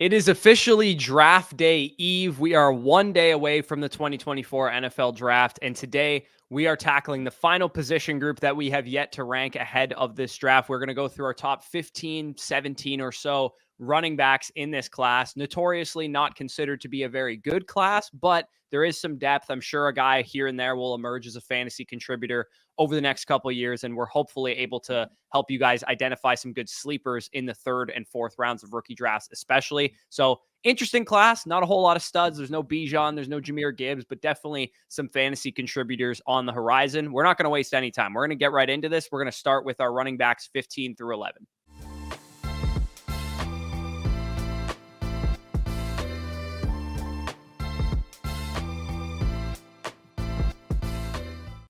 It is officially draft day eve. We are 1 day away from the 2024 NFL draft. And today we are tackling the final position group that we have yet to rank ahead of this draft. We're going to go through our top 15, 17 or so running backs in this class. Notoriously not considered to be a very good class, but there is some depth. I'm sure a guy here and there will emerge as a fantasy contributor over the next couple of years. And we're hopefully able to help you guys identify some good sleepers in the third and fourth rounds of rookie drafts, especially. So interesting class, not a whole lot of studs. There's no Bijan, there's no Jahmyr Gibbs, but definitely some fantasy contributors on the horizon. We're not going to waste any time. We're going to get right into this. We're going to start with our running backs 15 through 11.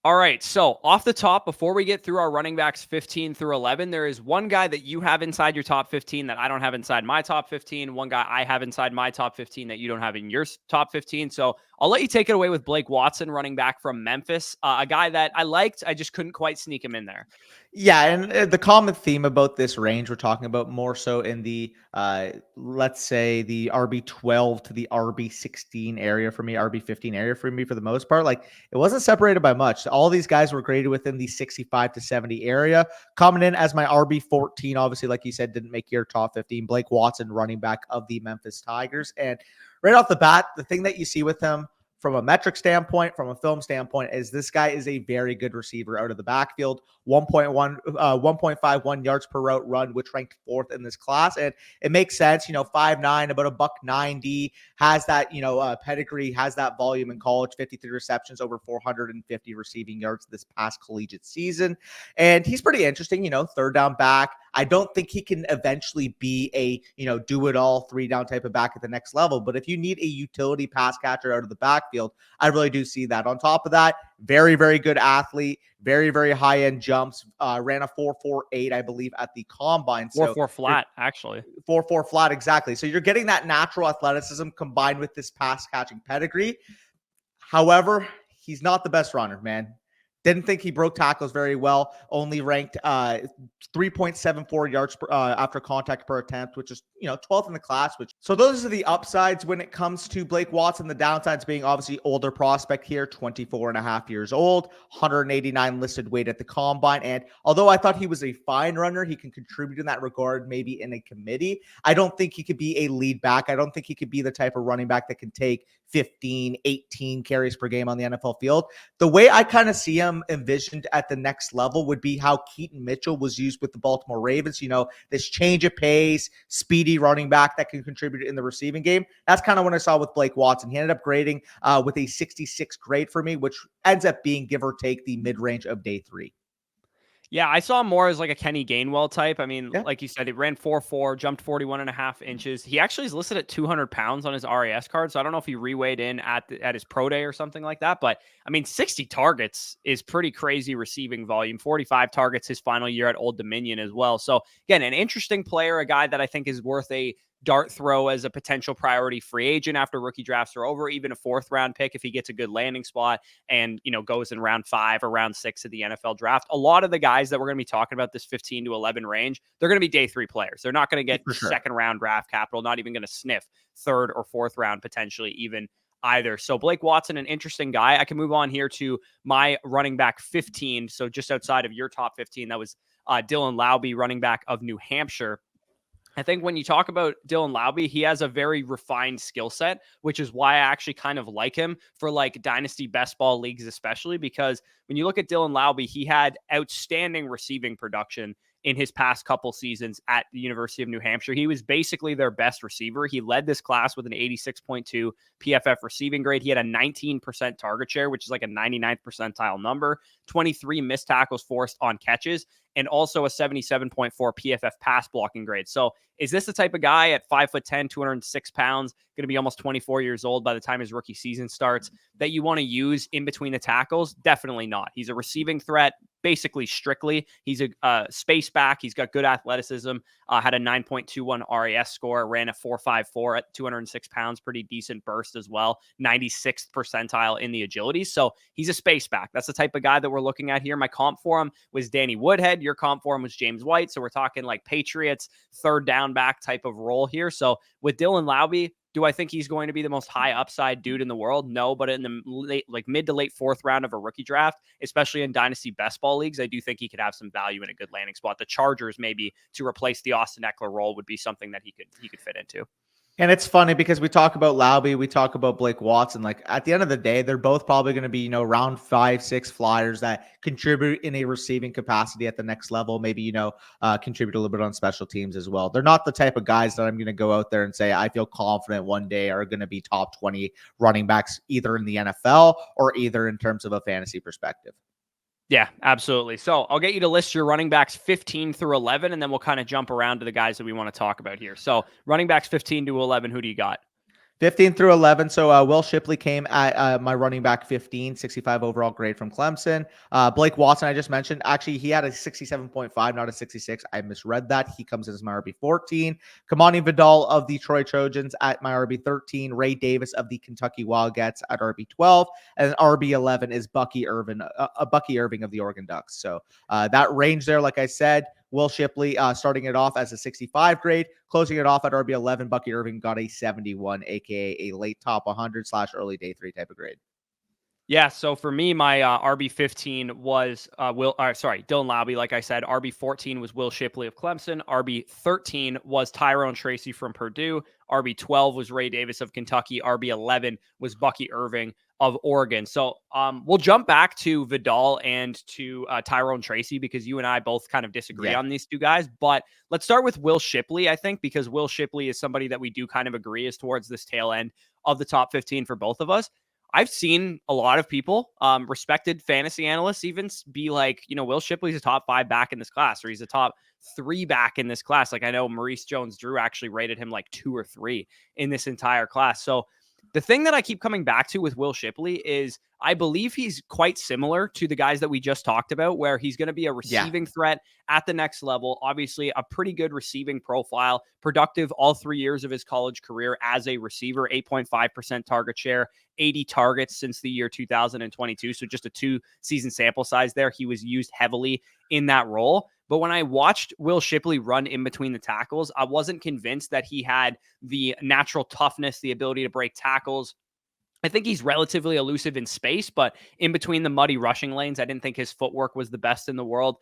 All right, so off the top, before we get through our running backs 15 through 11, there is one guy that you have inside your top 15 that I don't have inside my top 15, one guy I have inside my top 15 that you don't have in your top 15. So I'll let you take it away with Blake Watson, running back from Memphis, a guy that I liked. I just couldn't quite sneak him in there. Yeah, and the common theme about this range we're talking about more so in the, let's say, the RB12 to the RB16 area for me, RB15 area for me for the most part. Like, it wasn't separated by much. All these guys were graded within the 65 to 70 area. Coming in as my RB14, obviously, like you said, didn't make your top 15. Blake Watson, running back of the Memphis Tigers. And right off the bat, the thing that you see with him, from a metric standpoint, from a film standpoint, is this guy is a very good receiver out of the backfield. 1.51 yards per route run, which ranked fourth in this class. And it makes sense, 5'9", about a $190, has that, pedigree, has that volume in college, 53 receptions, over 450 receiving yards this past collegiate season. And he's pretty interesting, third down back. I don't think he can eventually be a, do-it-all, three-down type of back at the next level. But if you need a utility pass catcher out of the backfield, I really do see that. On top of that, very, very good athlete, very, very high-end jumps, ran a 4.48, I believe, at the combine. 4.4 flat, actually. 4.4 flat, exactly. So you're getting that natural athleticism combined with this pass-catching pedigree. However, he's not the best runner, man. Didn't think he broke tackles very well. Only ranked 3.74 yards after contact per attempt, which is 12th in the class. So those are the upsides when it comes to Blake Watson. The downsides being obviously older prospect here, 24 and a half years old, 189 listed weight at the combine. And although I thought he was a fine runner, he can contribute in that regard, maybe in a committee. I don't think he could be a lead back. I don't think he could be the type of running back that can take 15, 18 carries per game on the NFL field. The way I kind of see him envisioned at the next level would be how Keaton Mitchell was used with the Baltimore Ravens. This change of pace, speedy running back that can contribute in the receiving game. That's kind of what I saw with Blake Watson. He ended up grading with a 66 grade for me, which ends up being, give or take, the mid-range of day 3. Yeah, I saw him more as like a Kenny Gainwell type. I mean, Yeah. like you said, he ran 4.4, jumped 41.5 inches. He actually is listed at 200 pounds on his RAS card. So I don't know if he reweighed in at his pro day or something like that. But I mean, 60 targets is pretty crazy receiving volume. 45 targets his final year at Old Dominion as well. So again, an interesting player, a guy that I think is worth a dart throw as a potential priority free agent after rookie drafts are over, even a 4th round pick if he gets a good landing spot and, goes in round 5 or round 6 of the NFL draft. A lot of the guys that we're going to be talking about this 15 to 11 range, they're going to be day 3 players. They're not going to get second round draft capital, not even going to sniff 3rd or 4th round potentially even either. So Blake Watson, an interesting guy. I can move on here to my running back 15. So just outside of your top 15, that was Dylan Laube, running back of New Hampshire. I think when you talk about Dylan Laube, he has a very refined skill set, which is why I actually kind of like him for like dynasty best ball leagues, especially because when you look at Dylan Laube, he had outstanding receiving production in his past couple seasons at the University of New Hampshire. He was basically their best receiver. He led this class with an 86.2 PFF receiving grade. He had a 19% target share, which is like a 99th percentile number, 23 missed tackles forced on catches, and also a 77.4 PFF pass blocking grade. So is this the type of guy at 5'10", 206 pounds, going to be almost 24 years old by the time his rookie season starts, that you want to use in between the tackles? Definitely not. He's a receiving threat, basically strictly. He's a space back. He's got good athleticism, had a 9.21 RAS score, ran a 4.54 at 206 pounds, pretty decent burst as well, 96th percentile in the agility. So he's a space back. That's the type of guy that we're looking at here. My comp for him was Danny Woodhead. said, your comp for him was James White. So we're talking like Patriots, third down back type of role here. So with Dylan Laube, do I think he's going to be the most high upside dude in the world? No, but in the mid to late fourth round of a rookie draft, especially in dynasty best ball leagues, I do think he could have some value in a good landing spot. The Chargers, maybe to replace the Austin Eckler role, would be something that he could fit into. And it's funny because we talk about Laube, we talk about Blake Watson. Like at the end of the day, they're both probably going to be, round 5-6 flyers that contribute in a receiving capacity at the next level. Maybe, contribute a little bit on special teams as well. They're not the type of guys that I'm going to go out there and say, I feel confident one day are going to be top 20 running backs, either in the NFL or either in terms of a fantasy perspective. Yeah, absolutely. So I'll get you to list your running backs 15 through 11, and then we'll kind of jump around to the guys that we want to talk about here. So running backs 15 to 11, who do you got? 15 through 11. So Will Shipley came at my running back 15, 65 overall grade from Clemson. Blake Watson, I just mentioned. Actually, he had a 67.5, not a 66. I misread that. He comes in as my RB 14. Kimani Vidal of the Troy Trojans at my RB 13. Ray Davis of the Kentucky Wildcats at RB 12. And RB 11 is Bucky Irving of the Oregon Ducks. So that range there, like I said, Will Shipley starting it off as a 65 grade, closing it off at RB 11. Bucky Irving got a 71, aka a late top 100/early day 3 type of grade. Yeah, so for me, my RB 15 was Dylan Laube. Like I said, RB 14 was Will Shipley of Clemson. RB 13 was Tyrone Tracy from Purdue. RB 12 was Ray Davis of Kentucky. RB 11 was Bucky Irving of Oregon. So we'll jump back to Vidal and to Tyrone Tracy because you and I both kind of disagree on these two guys. But let's start with Will Shipley, I think, because Will Shipley is somebody that we do kind of agree is towards this tail end of the top 15 for both of us. I've seen a lot of people, respected fantasy analysts, even be like, Will Shipley's a top 5 back in this class, or he's a top 3 back in this class. Like I know Maurice Jones-Drew actually rated him like 2 or 3 in this entire class. So the thing that I keep coming back to with Will Shipley is I believe he's quite similar to the guys that we just talked about, where he's going to be a receiving threat at the next level. Obviously, a pretty good receiving profile, productive all 3 years of his college career as a receiver, 8.5% target share, 80 targets since the year 2022. So just a 2-season sample size there. He was used heavily in that role. But when I watched Will Shipley run in between the tackles, I wasn't convinced that he had the natural toughness, the ability to break tackles. I think he's relatively elusive in space, but in between the muddy rushing lanes, I didn't think his footwork was the best in the world.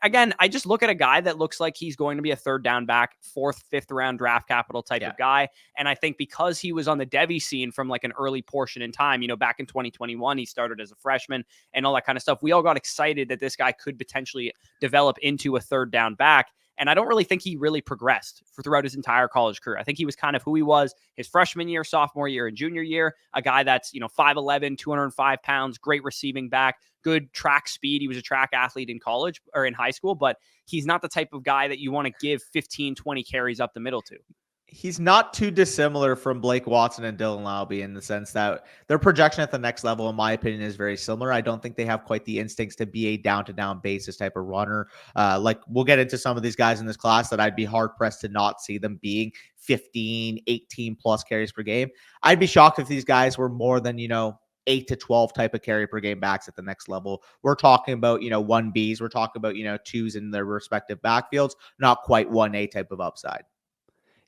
I just look at a guy that looks like he's going to be a third down back, 4th, 5th round draft capital type of guy. And I think because he was on the Devy scene from like an early portion in time, back in 2021, he started as a freshman and all that kind of stuff. We all got excited that this guy could potentially develop into a third down back. And I don't really think he really progressed throughout his entire college career. I think he was kind of who he was his freshman year, sophomore year, and junior year. A guy that's, 5'11", 205 pounds, great receiving back, good track speed. He was a track athlete in college or in high school, but he's not the type of guy that you want to give 15, 20 carries up the middle to. He's not too dissimilar from Blake Watson and Dylan Laube in the sense that their projection at the next level, in my opinion, is very similar. I don't think they have quite the instincts to be a down-to-down basis type of runner. Like we'll get into some of these guys in this class that I'd be hard-pressed to not see them being 15, 18 plus carries per game. I'd be shocked if these guys were more than, 8 to 12 type of carry per game backs at the next level. We're talking about, 1Bs. We're talking about, 2s in their respective backfields, not quite 1A type of upside.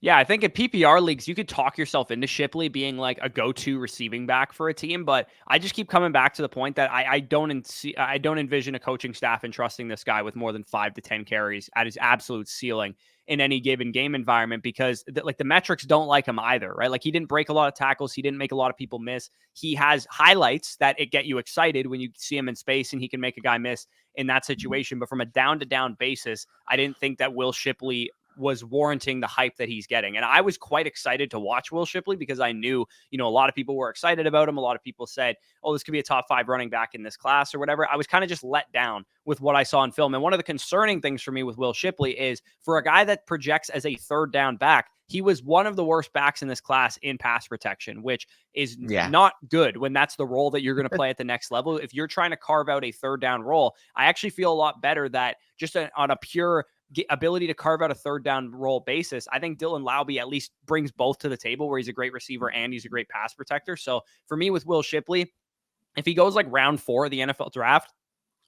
Yeah, I think in PPR leagues, you could talk yourself into Shipley being like a go-to receiving back for a team. But I just keep coming back to the point that I don't envision a coaching staff entrusting this guy with more than 5 to 10 carries at his absolute ceiling in any given game environment because the metrics don't like him either, right? Like he didn't break a lot of tackles. He didn't make a lot of people miss. He has highlights that it get you excited when you see him in space and he can make a guy miss in that situation. But from a down-to-down basis, I didn't think that Will Shipley was warranting the hype that he's getting. And I was quite excited to watch Will Shipley because I knew, a lot of people were excited about him. A lot of people said, oh, this could be a top 5 running back in this class or whatever. I was kind of just let down with what I saw in film. And one of the concerning things for me with Will Shipley is for a guy that projects as a third down back, he was one of the worst backs in this class in pass protection, which is not good when that's the role that you're going to play at the next level. If you're trying to carve out a third down role, I actually feel a lot better that just on a pure ability to carve out a third down role basis, I think Dylan Laube at least brings both to the table where he's a great receiver and he's a great pass protector. So for me with Will Shipley, if he goes like round 4 of the NFL draft,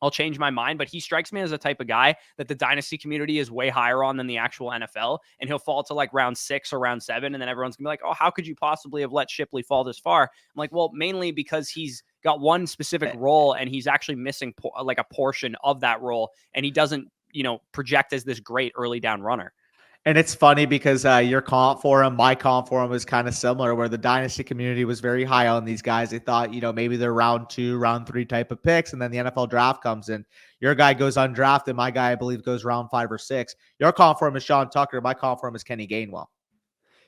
I'll change my mind. But he strikes me as a type of guy that the dynasty community is way higher on than the actual NFL. And he'll fall to like round 6 or round 7. And then everyone's gonna be like, oh, how could you possibly have let Shipley fall this far? I'm like, well, mainly because he's got one specific role and he's actually missing like a portion of that role. And he doesn't, project as this great early down runner. And it's funny because your comp for him, my comp for him is kind of similar, where the dynasty community was very high on these guys. They thought, maybe they're round 2, round 3 type of picks. And then the NFL draft comes in. Your guy goes undrafted. My guy, I believe, goes round 5 or 6. Your comp for him is Sean Tucker. My comp for him is Kenny Gainwell.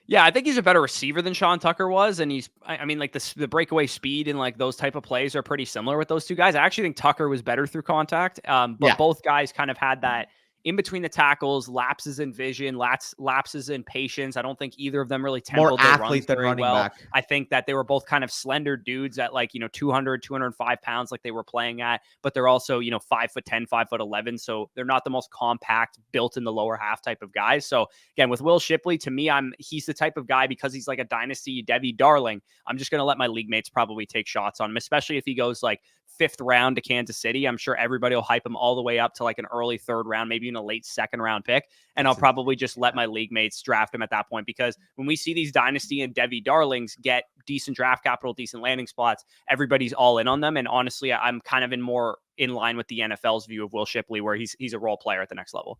Yeah, I think he's a better receiver than Sean Tucker was. And like the breakaway speed and like those type of plays are pretty similar with those two guys. I actually think Tucker was better through contact. But both guys kind of had that in between the tackles, lapses in vision, lapses in patience. I don't think either of them really templed their runs very well. Back. I think that they were both kind of slender dudes at 200, 205 pounds, like they were playing at, but they're also, 5'10", 5'11". So they're not the most compact, built in the lower half type of guys. So again, with Will Shipley, to me, he's the type of guy, because he's like a dynasty Debbie Darling, I'm just going to let my league mates probably take shots on him, especially if he goes like 5th round to Kansas City. I'm sure everybody will hype him all the way up to like an early 3rd round, maybe in a late 2nd round pick. And I'll probably just let my league mates draft him at that point, because when we see these dynasty and Debbie Darlings get decent draft capital, decent landing spots, everybody's all in on them. And honestly, I'm kind of more in line with the NFL's view of Will Shipley, where he's a role player at the next level.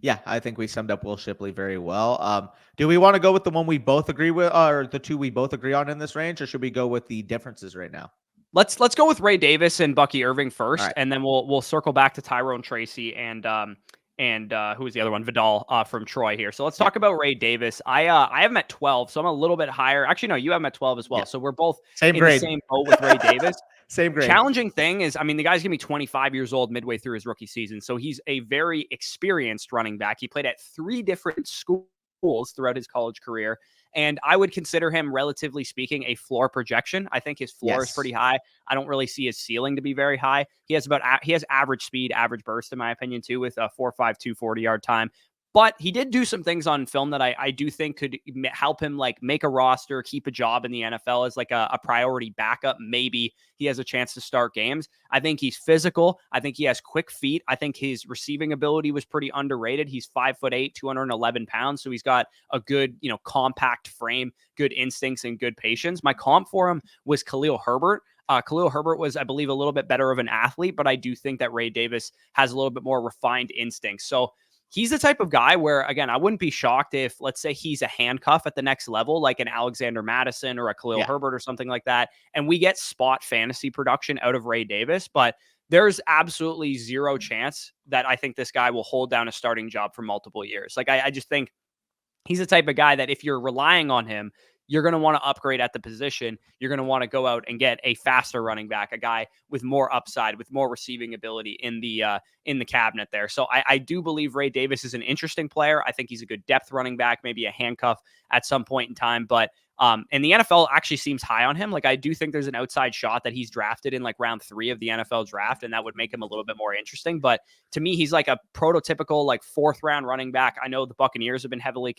Yeah, I think we summed up Will Shipley very well. Do we want to go with the one we both agree with, or the two we both agree on in this range, or should we go with the differences right now? Let's go with Ray Davis and Bucky Irving first, right, and then we'll circle back to Tyrone Tracy and who was the other one? Vidal from Troy here. So let's talk about Ray Davis. I have him at 12, so I'm a little bit higher. Actually, no, you have him at 12 as well. Yeah. So we're both in the same boat with Ray Davis. Same grade. Challenging thing is, the guy's going to be 25 years old midway through his rookie season. So he's a very experienced running back. He played at 3 different schools throughout his college career. And I would consider him, relatively speaking, a floor projection. I think his floor is pretty high. I don't really see his ceiling to be very high. He has average speed, average burst, in my opinion, too, with a 4.52 40-yard time. But he did do some things on film that I do think could help him like make a roster, keep a job in the NFL as like a priority backup. Maybe he has a chance to start games. I think he's physical. I think he has quick feet. I think his receiving ability was pretty underrated. He's 5'8", 211 pounds. So he's got a good, compact frame, good instincts, and good patience. My comp for him was Khalil Herbert. Khalil Herbert was, I believe, a little bit better of an athlete, but I do think that Ray Davis has a little bit more refined instincts. So he's the type of guy where, again, I wouldn't be shocked if, let's say, he's a handcuff at the next level, like an Alexander Madison or a Khalil Herbert or something like that, and we get spot fantasy production out of Ray Davis. But there's absolutely zero chance that I think this guy will hold down a starting job for multiple years. Like, I just think he's the type of guy that if you're relying on him, you're going to want to upgrade at the position. You're going to want to go out and get a faster running back, a guy with more upside, with more receiving ability in the cabinet there. So I do believe Ray Davis is an interesting player. I think he's a good depth running back, maybe a handcuff at some point in time. But and the NFL actually seems high on him. Like, I do think there's an outside shot that he's drafted in like round 3 of the NFL draft, and that would make him a little bit more interesting. But to me, he's like a prototypical like 4th round running back. I know the Buccaneers have been heavily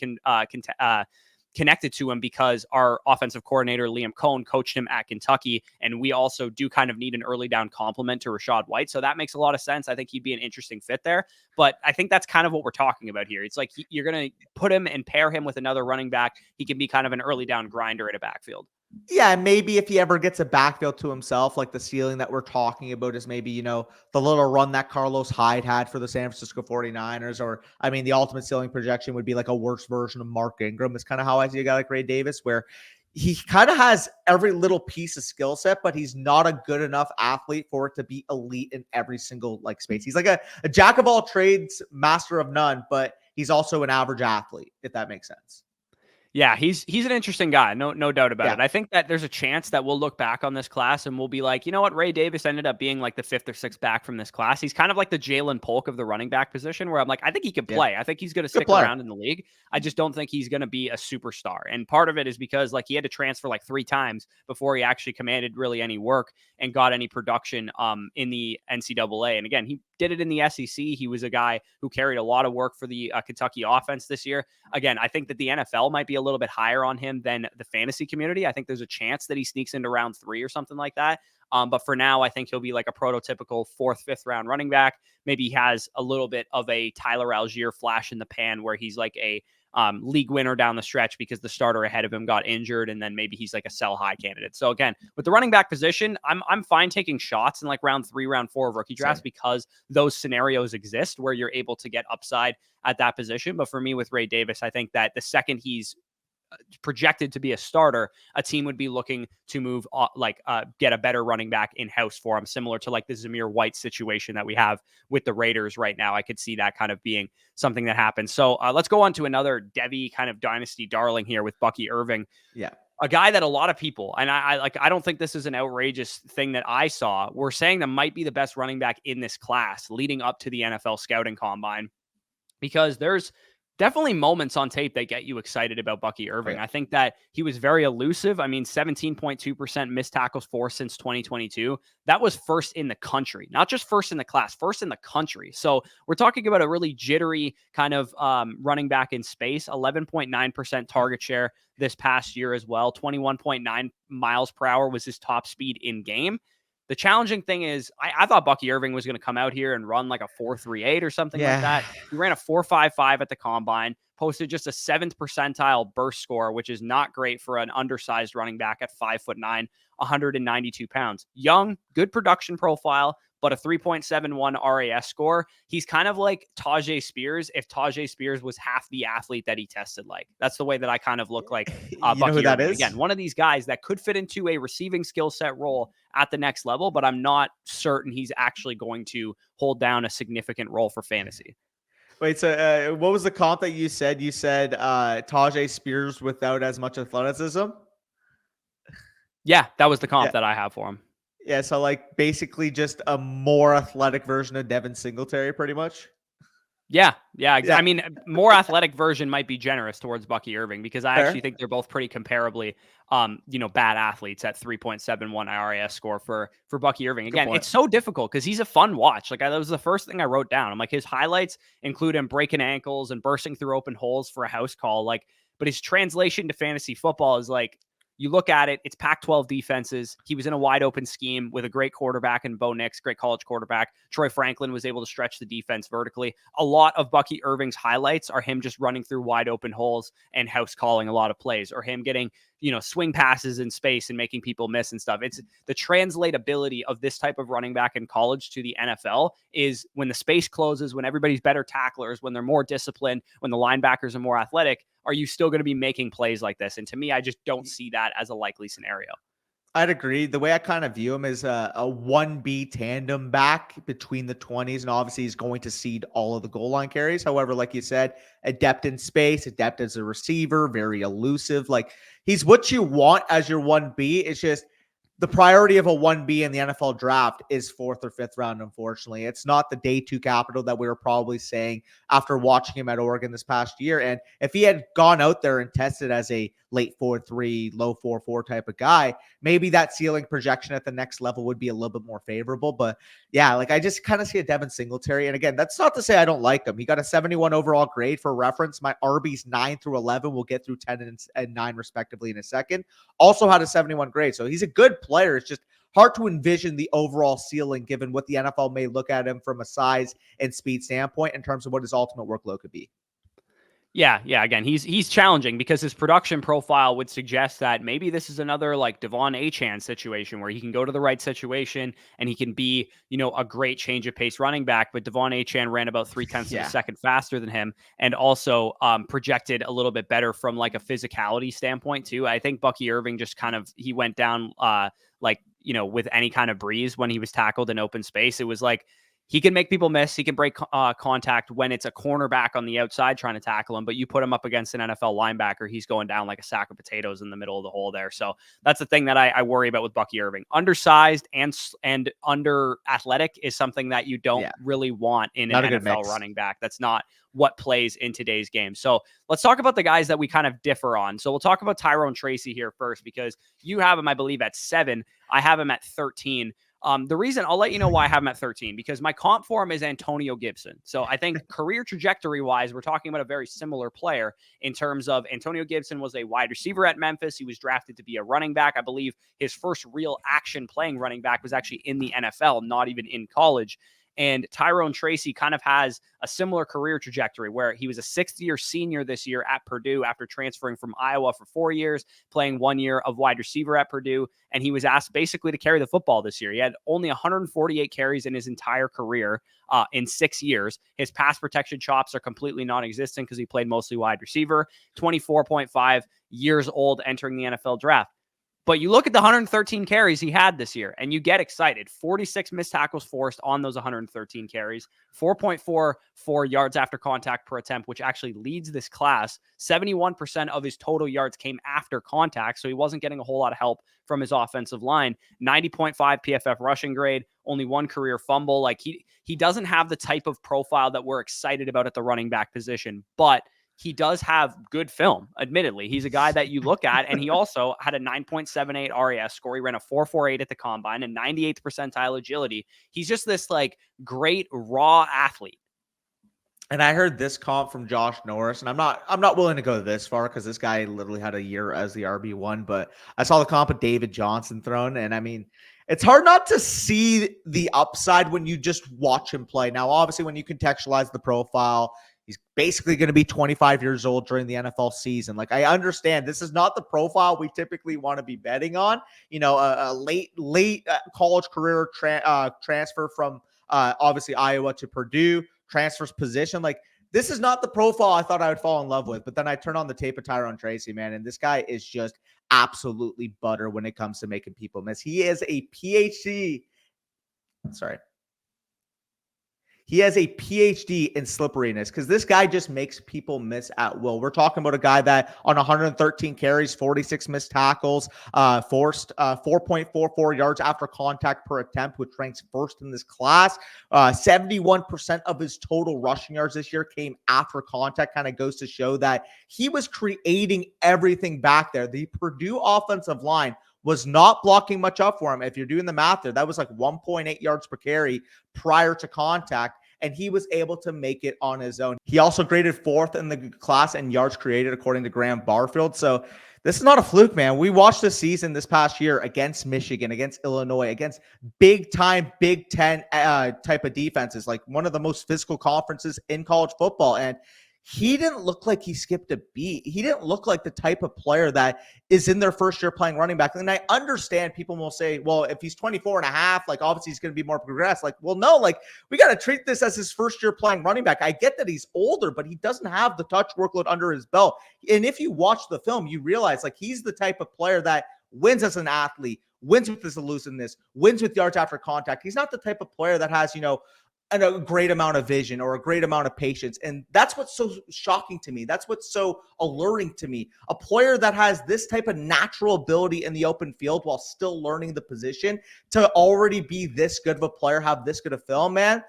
connected to him because our offensive coordinator, Liam Cohn, coached him at Kentucky. And we also do kind of need an early down complement to Rachaad White. So that makes a lot of sense. I think he'd be an interesting fit there. But I think that's kind of what we're talking about here. It's like you're going to put him and pair him with another running back. He can be kind of an early down grinder in a backfield. Yeah, maybe if he ever gets a backfield to himself, like the ceiling that we're talking about is maybe, the little run that Carlos Hyde had for the San Francisco 49ers, or, the ultimate ceiling projection would be like a worse version of Mark Ingram. Is kind of how I see a guy like Ray Davis, where he kind of has every little piece of skill set, but he's not a good enough athlete for it to be elite in every single like space. He's like a jack of all trades, master of none, but he's also an average athlete, if that makes sense. Yeah, he's an interesting guy. No doubt about it. I think that there's a chance that we'll look back on this class and we'll be like, you know what? Ray Davis ended up being like the 5th or 6th back from this class. He's kind of like the Jalen Polk of the running back position, where I'm like, I think he could play. I think he's going to stick around in the league. I just don't think he's going to be a superstar. And part of it is because like he had to transfer like 3 times before he actually commanded really any work and got any production in the NCAA. And again, he did it in the SEC. He was a guy who carried a lot of work for the Kentucky offense this year. Again, I think that the NFL might be a little bit higher on him than the fantasy community. I think there's a chance that he sneaks into round 3 or something like that. But for now, I think he'll be like a prototypical 4th, 5th round running back. Maybe he has a little bit of a Tyler Algier flash in the pan where he's like a league winner down the stretch because the starter ahead of him got injured, and then maybe he's like a sell high candidate. So again, with the running back position, I'm fine taking shots in like round 3, round 4 of rookie drafts because those scenarios exist where you're able to get upside at that position. But for me with Ray Davis, I think that the second he's projected to be a starter, a team would be looking to move get a better running back in-house for him, similar to like the Zamir White situation that we have with the Raiders right now. I could see that kind of being something that happens. So let's go on to another Devy kind of dynasty darling here with Bucky Irving. Yeah. A guy that a lot of people, and I don't think this is an outrageous thing that I saw, were saying that might be the best running back in this class leading up to the NFL scouting combine, because there's definitely moments on tape that get you excited about Bucky Irving. I think that he was very elusive. I mean, 17.2% missed tackles for since 2022. That was first in the country, not just first in the class, first in the country. So we're talking about a really jittery kind of running back in space. 11.9% target share this past year as well. 21.9 miles per hour was his top speed in game. The challenging thing is I thought Bucky Irving was going to come out here and run like a 4.38 or something like that. He ran a 4.55 at the combine, posted just a 7th percentile burst score, which is not great for an undersized running back at 5'9", 192 pounds. Young, good production profile, but a 3.71 RAS score. He's kind of like Tajay Spears if Tajay Spears was half the athlete that he tested like. That's the way that I kind of look like Bucky know who that Irving. is? Again, one of these guys that could fit into a receiving skill set role at the next level, but I'm not certain he's actually going to hold down a significant role for fantasy. Wait, so what was the comp that you said? You said Tajay Spears without as much athleticism? Yeah, that was the comp that I have for him. Yeah, so like basically just a more athletic version of Devin Singletary, pretty much. Yeah. I mean, more athletic version might be generous towards Bucky Irving because I actually think they're both pretty comparably, bad athletes at 3.71 RAS score for Bucky Irving. Again, it's so difficult because he's a fun watch. Like that was the first thing I wrote down. I'm like, his highlights include him breaking ankles and bursting through open holes for a house call. Like, but his translation to fantasy football is like, you look at it, it's Pac-12 defenses. He was in a wide open scheme with a great quarterback in Bo Nix, great college quarterback. Troy Franklin was able to stretch the defense vertically. A lot of Bucky Irving's highlights are him just running through wide open holes and house calling a lot of plays, or him getting, swing passes in space and making people miss and stuff. It's the translatability of this type of running back in college to the NFL is when the space closes, when everybody's better tacklers, when they're more disciplined, when the linebackers are more athletic, are you still going to be making plays like this? And to me, I just don't see that as a likely scenario. I'd agree. The way I kind of view him is a 1B tandem back between the 20s, and obviously he's going to cede all of the goal line carries. However, like you said, adept in space, adept as a receiver, very elusive. Like he's what you want as your 1B. It's just the priority of a 1B in the NFL draft is 4th or 5th round, unfortunately. It's not the day 2 capital that we were probably saying after watching him at Oregon this past year. And if he had gone out there and tested as a late 4.3, low 4.4 type of guy, maybe that ceiling projection at the next level would be a little bit more favorable. But yeah, like I just kind of see a Devin Singletary. And again, that's not to say I don't like him. He got a 71 overall grade. For reference, my RBs 9 through 11 will get through 10 and 9 respectively in a second. Also had a 71 grade. So he's a good player. It's just hard to envision the overall ceiling given what the NFL may look at him from a size and speed standpoint in terms of what his ultimate workload could be. Yeah. Again, he's challenging because his production profile would suggest that maybe this is another like Devon Achane situation where he can go to the right situation and he can be, a great change of pace running back. But Devon Achane ran about 0.3 of a second faster than him, and also projected a little bit better from like a physicality standpoint too. I think Bucky Irving just kind of, he went down with any kind of breeze when he was tackled in open space. It was like, he can make people miss. He can break contact when it's a cornerback on the outside trying to tackle him, but you put him up against an NFL linebacker, he's going down like a sack of potatoes in the middle of the hole there. So that's the thing that I worry about with Bucky Irving. Undersized and under athletic is something that you don't really want in an NFL running back. That's not what plays in today's game. So let's talk about the guys that we kind of differ on. So we'll talk about Tyrone Tracy here first, because you have him, I believe, at 7. I have him at 13. The reason I'll let you know why I have him at 13, because my comp for him is Antonio Gibson. So I think career trajectory wise, we're talking about a very similar player in terms of Antonio Gibson was a wide receiver at Memphis. He was drafted to be a running back. I believe his first real action playing running back was actually in the NFL, not even in college. And Tyrone Tracy kind of has a similar career trajectory where he was a sixth-year senior this year at Purdue after transferring from Iowa for 4 years, playing 1 year of wide receiver at Purdue. And he was asked basically to carry the football this year. He had only 148 carries in his entire career in 6 years. His pass protection chops are completely non-existent because he played mostly wide receiver. 24.5 years old entering the NFL draft. But you look at the 113 carries he had this year, and you get excited. 46 missed tackles forced on those 113 carries, 4.44 yards after contact per attempt, which actually leads this class. 71% of his total yards came after contact, so he wasn't getting a whole lot of help from his offensive line. 90.5 PFF rushing grade, only 1 career fumble. Like he doesn't have the type of profile that we're excited about at the running back position, but he does have good film, admittedly. He's a guy that you look at, and he also had a 9.78 RAS score. He ran a 4.48 at the combine and 98th percentile agility. He's just this like great raw athlete. And I heard this comp from Josh Norris, and I'm not willing to go this far because this guy literally had a year as the RB1, but I saw the comp of David Johnson thrown, and I mean, it's hard not to see the upside when you just watch him play. Now, obviously, when you contextualize the profile, he's basically going to be 25 years old during the NFL season. Like, I understand this is not the profile we typically want to be betting on. You know, a late college career transfer from obviously Iowa to Purdue, transfers position. Like, this is not the profile I thought I would fall in love with. But then I turn on the tape of Tyrone Tracy, man, and this guy is just absolutely butter when it comes to making people miss. He is a PhD. Sorry. He has a PhD in slipperiness because this guy just makes people miss at will. We're talking about a guy that on 113 carries, 46 missed tackles, forced 4.44 yards after contact per attempt, which ranks first in this class. 71% of his total rushing yards this year came after contact. Kind of goes to show that he was creating everything back there. The Purdue offensive line was not blocking much up for him. If you're doing the math there, that was like 1.8 yards per carry prior to contact, and he was able to make it on his own. He also graded 4th in the class in yards created, according to Graham Barfield. So this is not a fluke, man. We watched this season this past year against Michigan, against Illinois, against big-time Big Ten type of defenses, like one of the most physical conferences in college football, and he didn't look like he skipped a beat. He didn't look like the type of player that is in their first year playing running back. And I understand people will say, well, if he's 24 and a half, like obviously he's going to be more progressed. Like, well, no, like we got to treat this as his first year playing running back. I get that he's older, but he doesn't have the touch workload under his belt. And if you watch the film, you realize like he's the type of player that wins as an athlete, wins with his elusiveness, wins with yards after contact. He's not the type of player that has, a great amount of vision or a great amount of patience. And that's what's so shocking to me. That's what's so alluring to me. A player that has this type of natural ability in the open field while still learning the position to already be this good of a player, have this good of film, man.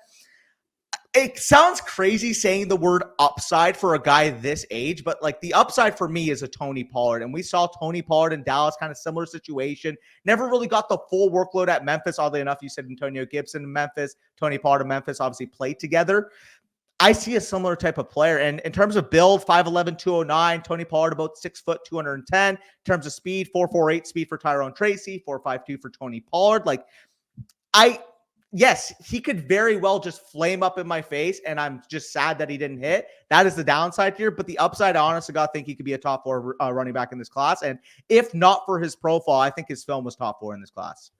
It sounds crazy saying the word upside for a guy this age, but like the upside for me is a Tony Pollard. And we saw Tony Pollard in Dallas, kind of similar situation. Never really got the full workload at Memphis. Oddly enough, you said Antonio Gibson in Memphis, Tony Pollard in Memphis obviously played together. I see a similar type of player. And in terms of build, 5'11", 209, Tony Pollard about 6 foot, 210. In terms of speed, 4.48 speed for Tyrone Tracy, 4.52 for Tony Pollard. Like yes, he could very well just flame up in my face, and I'm just sad that he didn't hit. That is the downside here. But the upside, I honestly think he could be a top 4 running back in this class. And if not for his profile, I think his film was top 4 in this class.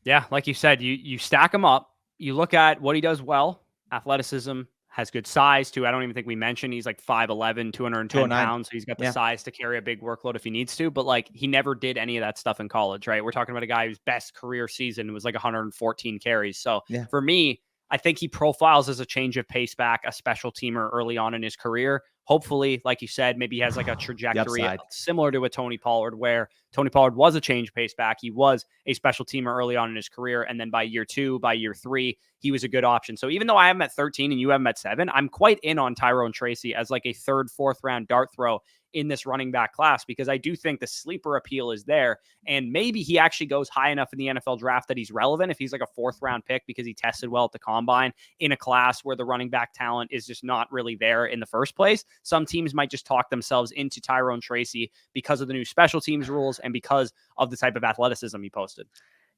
Yeah, like you said, you stack him up. You look at what he does well, athleticism, has good size too. I don't even think we mentioned he's like 5'11", 210 pounds. So he's got the size to carry a big workload if he needs to, but like he never did any of that stuff in college, right? We're talking about a guy whose best career season was like 114 carries. So for me, I think he profiles as a change of pace back, a special teamer early on in his career. Hopefully, like you said, maybe he has like a trajectory similar to a Tony Pollard, where Tony Pollard was a change pace back. He was a special teamer early on in his career. And then by year 2, by year 3, he was a good option. So even though I have him at 13 and you have him at 7, I'm quite in on Tyrone Tracy as like a 3rd, 4th round dart throw in this running back class, because I do think the sleeper appeal is there. And maybe he actually goes high enough in the NFL draft that he's relevant if he's like a 4th round pick because he tested well at the combine in a class where the running back talent is just not really there in the first place. Some teams might just talk themselves into Tyrone Tracy because of the new special teams rules and because of the type of athleticism he posted.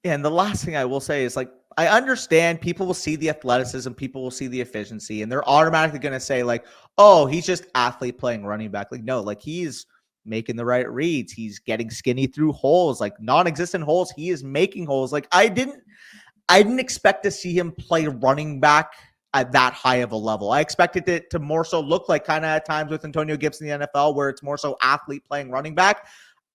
And the last thing I will say is, like, I understand people will see the athleticism, people will see the efficiency, and they're automatically going to say, like, oh, he's just athlete playing running back. Like, no, like, he's making the right reads. He's getting skinny through holes, like non-existent holes. He is making holes. Like, I didn't expect to see him play running back at that high of a level. I expected it to more so look like kind of at times with Antonio Gibson in the NFL, where it's more so athlete playing running back.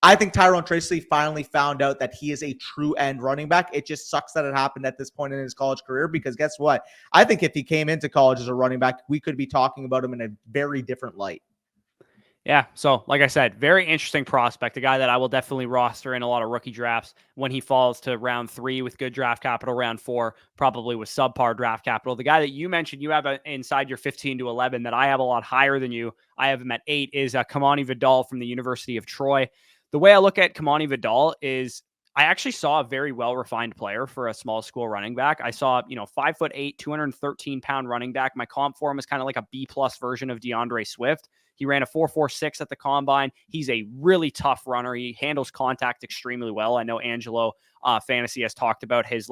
I think Tyrone Tracy finally found out that he is a true end running back. It just sucks that it happened at this point in his college career, because guess what? I think if he came into college as a running back, we could be talking about him in a very different light. Yeah, so like I said, very interesting prospect, a guy that I will definitely roster in a lot of rookie drafts when he falls to round 3 with good draft capital, round 4 probably with subpar draft capital. The guy that you mentioned you have inside your 15 to 11 that I have a lot higher than you, I have him at 8, is Kimani Vidal from the University of Troy. The way I look at Kimani Vidal is I actually saw a very well-refined player for a small school running back. I saw, 5'8", 213-pound running back. My comp for him is kind of like a B-plus version of DeAndre Swift. He ran a 4.46 at the combine. He's a really tough runner. He handles contact extremely well. I know Angelo Fantasy has talked about his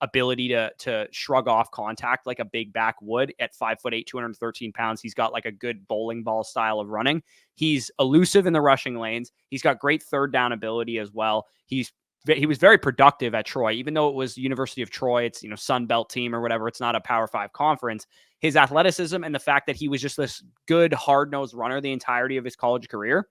ability to shrug off contact like a big back would at 5'8", 213 pounds. He's got like a good bowling ball style of running. He's elusive in the rushing lanes. He's got great third down ability as well. He was very productive at Troy, even though it was University of Troy. It's, Sun Belt team or whatever. It's not a Power 5 conference. His athleticism and the fact that he was just this good hard-nosed runner the entirety of his college career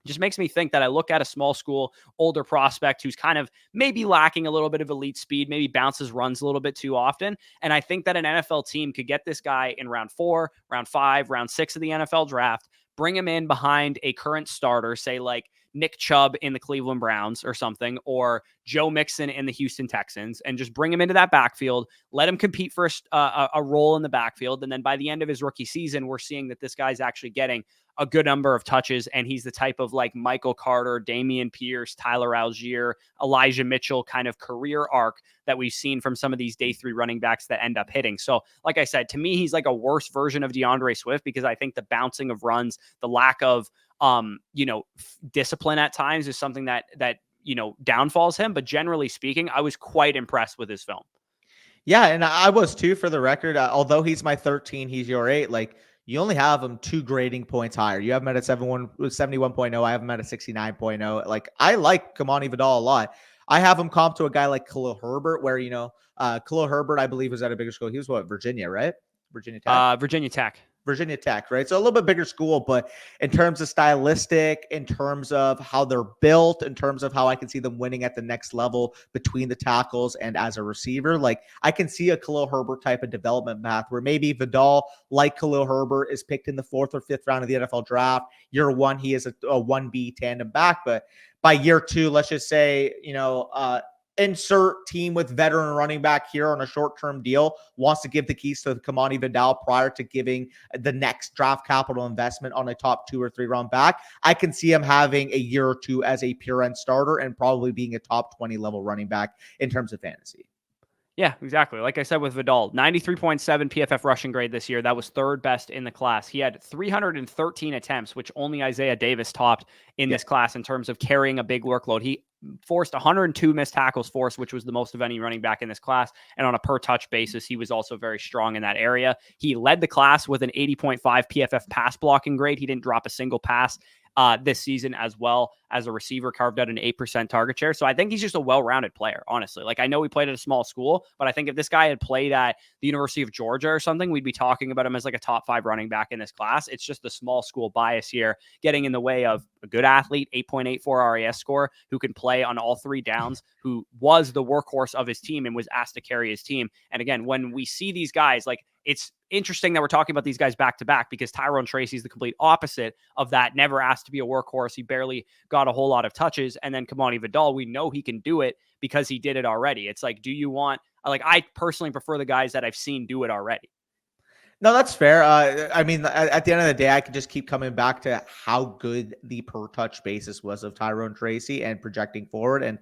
just makes me think that I look at a small school, older prospect who's kind of maybe lacking a little bit of elite speed, maybe bounces runs a little bit too often. And I think that an NFL team could get this guy in round 4, round 5, round 6 of the NFL draft, bring him in behind a current starter, say like Nick Chubb in the Cleveland Browns or something, or Joe Mixon in the Houston Texans, and just bring him into that backfield, let him compete for a role in the backfield. And then by the end of his rookie season, we're seeing that this guy's actually getting a good number of touches, and he's the type of like Michael Carter, Damian Pierce, Tyler Algier, Elijah Mitchell kind of career arc that we've seen from some of these day 3 running backs that end up hitting. So like I said, to me, he's like a worse version of DeAndre Swift, because I think the bouncing of runs, the lack of discipline at times is something that downfalls him. But generally speaking, I was quite impressed with his film. Yeah, and I was too, for the record. Although he's my 13, he's your 8. Like, you only have him 2 grading points higher. You have him at a 71.0. I have him at a 69.0. Like, I like Kimani Vidal a lot. I have him comp to a guy like Khalil Herbert, where, Khalil Herbert, I believe, was at a bigger school. He was Virginia, right? Virginia Tech? Virginia Tech, right? So a little bit bigger school, but in terms of stylistic, in terms of how they're built, in terms of how I can see them winning at the next level between the tackles and as a receiver, like I can see a Khalil Herbert type of development path where maybe Vidal, like Khalil Herbert, is picked in the 4th or 5th round of the NFL draft. Year 1, he is a 1B tandem back, but by year 2, let's just say, insert team with veteran running back here on a short-term deal wants to give the keys to Kimani Vidal prior to giving the next draft capital investment on a top 2 or 3 round back. I can see him having a year or 2 as a pure end starter and probably being a top 20 level running back in terms of fantasy. Yeah, exactly. Like I said with Vidal, 93.7 PFF rushing grade this year. That was 3rd best in the class. He had 313 attempts, which only Isaiah Davis topped in this class in terms of carrying a big workload. He forced 102 missed tackles forced, which was the most of any running back in this class. And on a per touch basis, he was also very strong in that area. He led the class with an 80.5 PFF pass blocking grade. He didn't drop a single pass this season, as well as a receiver, carved out an 8% target share. So I think he's just a well-rounded player, honestly. Like, I know he played at a small school, but I think if this guy had played at the University of Georgia or something, we'd be talking about him as like a top 5 running back in this class. It's just the small school bias here getting in the way of a good athlete, 8.84 RAS score, who can play on all 3 downs, who was the workhorse of his team and was asked to carry his team. And again, when we see these guys, like it's interesting that we're talking about these guys back to back because Tyrone Tracy is the complete opposite of that. Never asked to be a workhorse. He barely got a whole lot of touches. And then Kimani Vidal, we know he can do it because he did it already. It's like, do you want, like, I personally prefer the guys that I've seen do it already. No, that's fair. I mean, at the end of the day, I could just keep coming back to how good the per touch basis was of Tyrone Tracy and projecting forward. And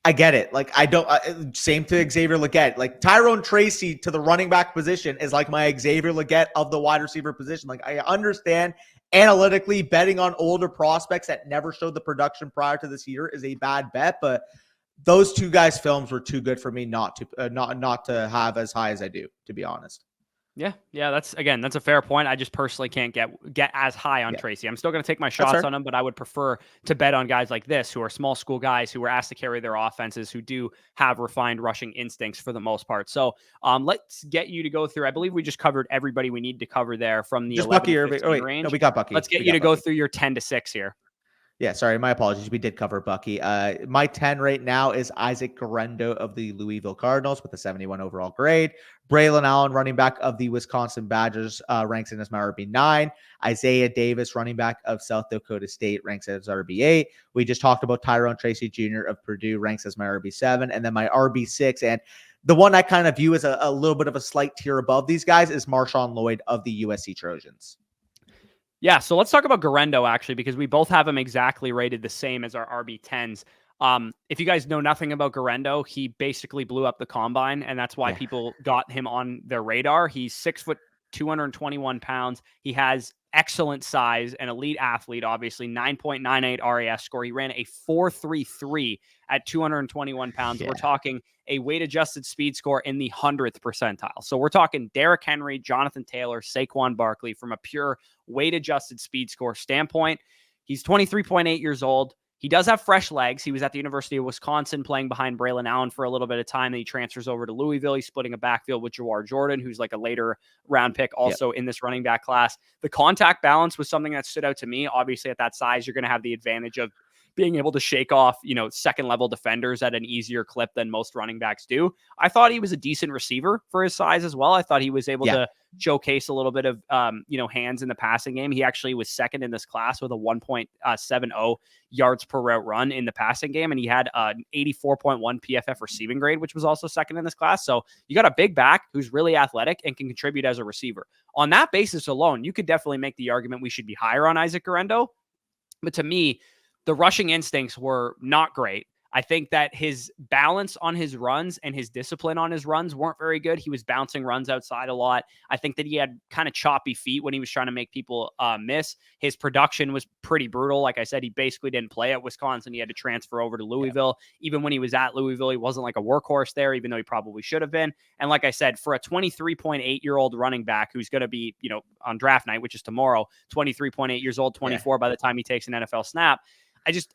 I get it. Like, I don't, same to Xavier Legette. Like, Tyrone Tracy to the running back position is like my Xavier Legette of the wide receiver position. Like, I understand analytically betting on older prospects that never showed the production prior to this year is a bad bet, but those two guys' films were too good for me not to have as high as I do, to be honest. Yeah, that's a fair point. I just personally can't get as high on Tracy. I'm still going to take my shots on him, but I would prefer to bet on guys like this who are small school guys who were asked to carry their offenses, who do have refined rushing instincts for the most part. So let's get you to go through. I believe we just covered everybody we need to cover there from the 11 to 15 range. No, we got Bucky. Let's get you to go through your 10 to 6 here. Yeah, sorry, my apologies. We did cover Bucky. My 10 right now is Isaac Guerendo of the Louisville Cardinals with a 71 overall grade. Braelon Allen, running back of the Wisconsin Badgers, ranks in as my RB9. Isaiah Davis, running back of South Dakota State, ranks as RB8. We just talked about Tyrone Tracy Jr. of Purdue, ranks as my RB7. And then my RB6, and the one I kind of view as a little bit of a slight tier above these guys, is Marshawn Lloyd of the USC Trojans. Yeah, so let's talk about Guerendo, actually, because we both have him exactly rated the same as our RB10s. If you guys know nothing about Guerendo, he basically blew up the combine, and that's why people got him on their radar. He's 6 foot, 221 pounds. He has excellent size, an elite athlete, obviously, 9.98 RAS score. He ran a 4.33 at 221 pounds. We're talking a weight-adjusted speed score in the 100th percentile. So we're talking Derrick Henry, Jonathan Taylor, Saquon Barkley from a pure weight-adjusted speed score standpoint. He's 23.8 years old. He does have fresh legs. He was at the University of Wisconsin playing behind Braelon Allen for a little bit of time. Then he transfers over to Louisville. He's splitting a backfield with Jawar Jordan, who's like a later round pick also in this running back class. The contact balance was something that stood out to me. Obviously, at that size, you're going to have the advantage of being able to shake off, second level defenders at an easier clip than most running backs do. I thought he was a decent receiver for his size as well. I thought he was able to showcase a little bit of, hands in the passing game. He actually was second in this class with a 1.70 yards per route run in the passing game. And he had an 84.1 PFF receiving grade, which was also second in this class. So you got a big back who's really athletic and can contribute as a receiver. On that basis alone, you could definitely make the argument we should be higher on Isaac Guerendo. But to me, the rushing instincts were not great. I think that his balance on his runs and his discipline on his runs weren't very good. He was bouncing runs outside a lot. I think that he had kind of choppy feet when he was trying to make people miss. His production was pretty brutal. Like I said, he basically didn't play at Wisconsin. He had to transfer over to Louisville. Even when he was at Louisville, he wasn't like a workhorse there, even though he probably should have been. And like I said, for a 23.8-year-old running back who's going to be, on draft night, which is tomorrow, 23.8 years old, 24 by the time he takes an NFL snap,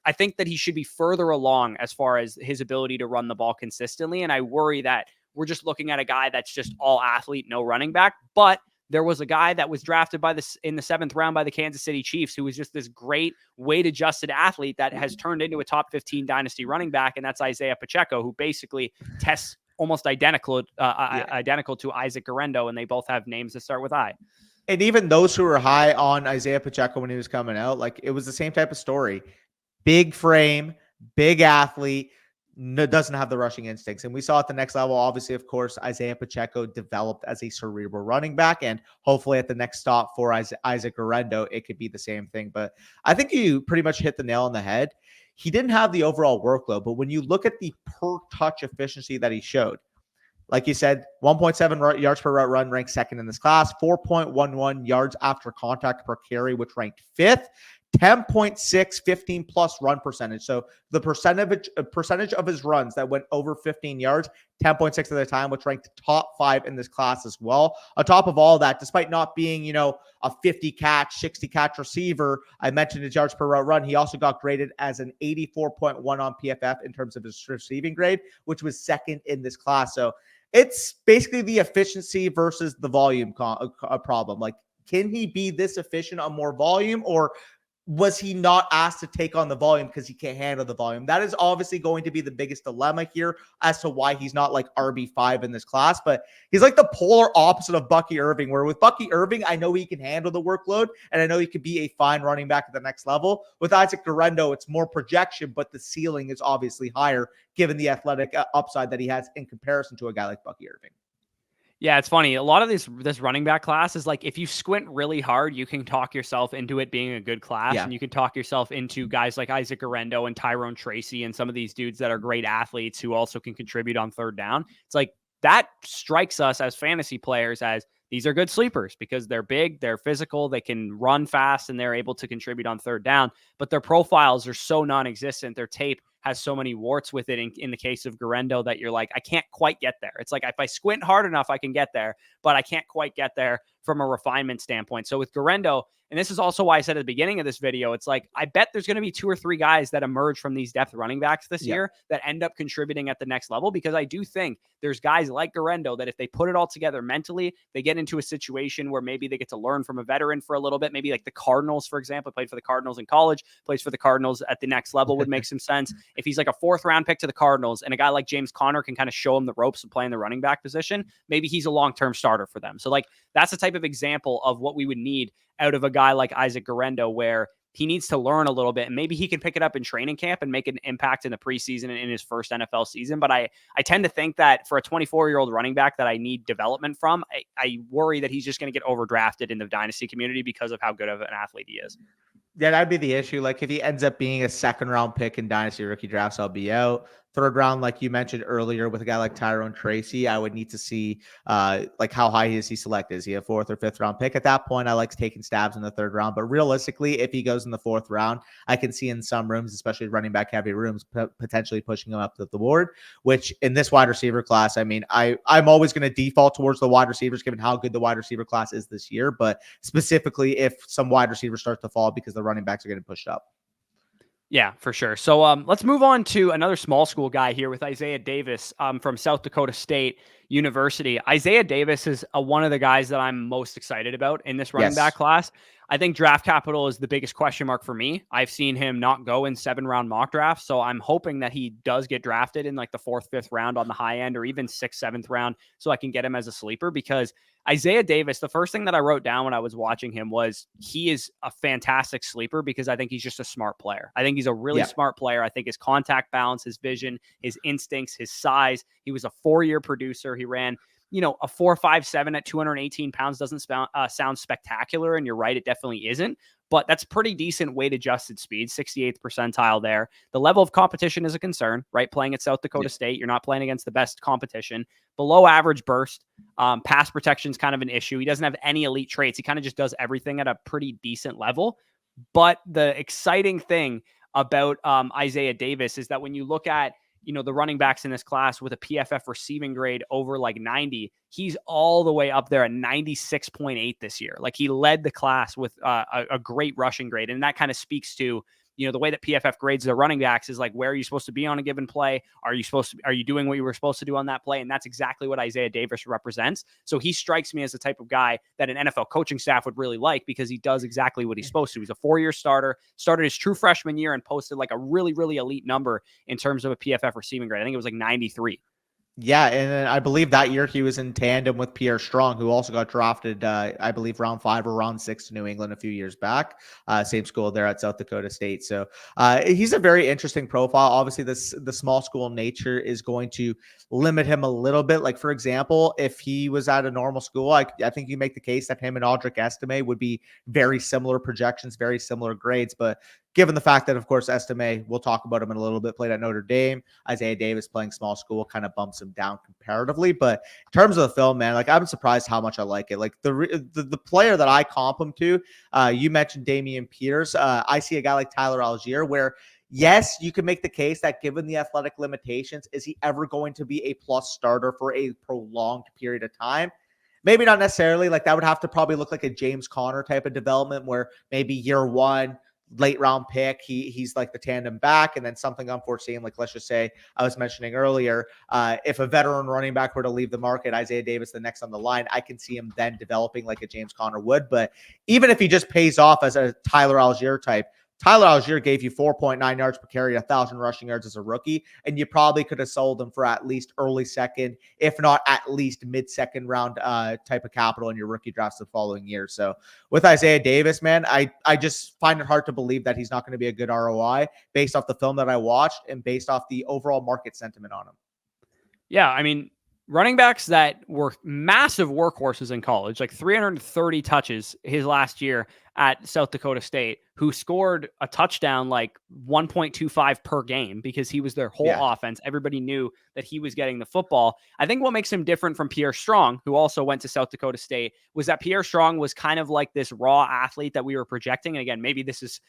I think that he should be further along as far as his ability to run the ball consistently. And I worry that we're just looking at a guy that's just all athlete, no running back. But there was a guy that was drafted in the 7th round by the Kansas City Chiefs, who was just this great weight-adjusted athlete that has turned into a top 15 dynasty running back. And that's Isaiah Pacheco, who basically tests almost identical to Isaac Guerendo. And they both have names that start with I. And even those who were high on Isaiah Pacheco when he was coming out, like, it was the same type of story. Big frame, big athlete, doesn't have the rushing instincts. And we saw at the next level, obviously, of course, Isaiah Pacheco developed as a cerebral running back. And hopefully at the next stop for Isaac Guerendo, it could be the same thing. But I think you pretty much hit the nail on the head. He didn't have the overall workload, but when you look at the per touch efficiency that he showed, like you said, 1.7 yards per route run ranked second in this class, 4.11 yards after contact per carry, which ranked 5th. 10.6 15-plus run percentage. So the percentage of his runs that went over 15 yards, 10.6 at the time, which ranked top 5 in this class as well. On top of all that, despite not being, a 50-catch, 60-catch receiver, I mentioned his yards per route run, he also got graded as an 84.1 on PFF in terms of his receiving grade, which was second in this class. So it's basically the efficiency versus the volume problem. Like, can he be this efficient on more volume, or was he not asked to take on the volume because he can't handle the volume? That is obviously going to be the biggest dilemma here as to why he's not like RB5 in this class. But he's like the polar opposite of Bucky Irving, where with Bucky Irving, I know he can handle the workload and I know he could be a fine running back at the next level. With Isaac Guerendo, it's more projection, but the ceiling is obviously higher given the athletic upside that he has in comparison to a guy like Bucky Irving. Yeah, it's funny. A lot of this running back class is like, if you squint really hard, you can talk yourself into it being a good class, and you can talk yourself into guys like Isaac Guerendo and Tyrone Tracy and some of these dudes that are great athletes who also can contribute on third down. It's like that strikes us as fantasy players as these are good sleepers because they're big, they're physical, they can run fast, and they're able to contribute on third down. But their profiles are so non-existent. Their tape has so many warts with it in the case of Guerendo that you're like, I can't quite get there. It's like, if I squint hard enough, I can get there, but I can't quite get there from a refinement standpoint. So with Guerendo, and this is also why I said at the beginning of this video, it's like, I bet there's going to be 2 or 3 guys that emerge from these depth running backs this year that end up contributing at the next level, because I do think there's guys like Guerendo that if they put it all together mentally, they get into a situation where maybe they get to learn from a veteran for a little bit. Maybe like the Cardinals, for example, played for the Cardinals in college, plays for the Cardinals at the next level would make some sense. If he's like a 4th round pick to the Cardinals and a guy like James Conner can kind of show him the ropes of playing the running back position, maybe he's a long-term starter for them. So like, that's the type of example of what we would need out of a guy like Isaac Guerendo, where he needs to learn a little bit, and maybe he can pick it up in training camp and make an impact in the preseason and in his first NFL season. But I tend to think that for a 24-year-old running back that I need development from, I worry that he's just going to get overdrafted in the dynasty community because of how good of an athlete he is. Yeah, that'd be the issue. Like, if he ends up being a 2nd round pick in dynasty rookie drafts, I'll be out. 3rd round, like you mentioned earlier, with a guy like Tyrone Tracy, I would need to see like how high is he selected? Is he a 4th or 5th round pick? At that point, I like taking stabs in the 3rd round. But realistically, if he goes in the 4th round, I can see in some rooms, especially running back heavy rooms, potentially pushing him up the board. Which in this wide receiver class, I mean, I'm always going to default towards the wide receivers given how good the wide receiver class is this year. But specifically, if some wide receivers start to fall because the running backs are getting pushed up. Yeah, for sure. So let's move on to another small school guy here with Isaiah Davis from South Dakota State University. Isaiah Davis is one of the guys that I'm most excited about in this running back class. I think draft capital is the biggest question mark for me. I've seen him not go in 7-round mock drafts, so I'm hoping that he does get drafted in like the 4th, 5th round on the high end, or even 6th, 7th round, so I can get him as a sleeper. Because Isaiah Davis, the first thing that I wrote down when I was watching him was he is a fantastic sleeper because I think he's just a smart player. I think he's a really smart player. I think his contact balance, his vision, his instincts, his size. He was a 4-year producer. He ran, a 4.57 at 218 pounds doesn't sound spectacular. And you're right, it definitely isn't. But that's pretty decent weight adjusted speed, 68th percentile there. The level of competition is a concern, right? Playing at South Dakota State, you're not playing against the best competition. Below average burst, pass protection is kind of an issue. He doesn't have any elite traits. He kind of just does everything at a pretty decent level. But the exciting thing about Isaiah Davis is that when you look at the running backs in this class with a PFF receiving grade over like 90, he's all the way up there at 96.8 this year. Like, he led the class with a great rushing grade. And that kind of speaks to, the way that PFF grades their running backs is like, where are you supposed to be on a given play? Are you doing what you were supposed to do on that play? And that's exactly what Isaiah Davis represents. So he strikes me as the type of guy that an NFL coaching staff would really like because he does exactly what he's supposed to. He's a 4-year starter, started his true freshman year and posted like a really, really elite number in terms of a PFF receiving grade. I think it was like 93. Yeah, and I believe that year he was in tandem with Pierre Strong, who also got drafted, I believe, round 5 or round 6 to New England a few years back. Same school there at South Dakota State. So he's a very interesting profile. Obviously, the small school nature is going to limit him a little bit. Like, for example, if he was at a normal school, I think you make the case that him and Audric Estime would be very similar projections, very similar grades. But given the fact that, of course, Estime, we'll talk about him in a little bit, played at Notre Dame, Isaiah Davis playing small school kind of bumps him down comparatively. But in terms of the film, man, like, I'm surprised how much I like it. Like, the player that I comp him to, you mentioned Damian Pierce. I see a guy like Tyler Algier where, yes, you can make the case that given the athletic limitations, is he ever going to be a plus starter for a prolonged period of time? Maybe not necessarily. Like, that would have to probably look like a James Conner type of development where maybe year 1, late round pick. He's like the tandem back, and then something unforeseen, like let's just say I was mentioning earlier, if a veteran running back were to leave the market, Isaiah Davis the next on the line, I can see him then developing like a James Conner would. But even if he just pays off as a Tyler Algier type, Tyler Algier gave you 4.9 yards per carry, 1,000 rushing yards as a rookie, and you probably could have sold him for at least early second, if not at least mid-second round type of capital in your rookie drafts the following year. So with Isaiah Davis, man, I just find it hard to believe that he's not going to be a good ROI based off the film that I watched and based off the overall market sentiment on him. Yeah, I mean, running backs that were massive workhorses in college, like 330 touches his last year at South Dakota State, who scored a touchdown like 1.25 per game because he was their whole offense. Everybody knew that he was getting the football. I think what makes him different from Pierre Strong, who also went to South Dakota State, was that Pierre Strong was kind of like this raw athlete that we were projecting. And again, maybe this is,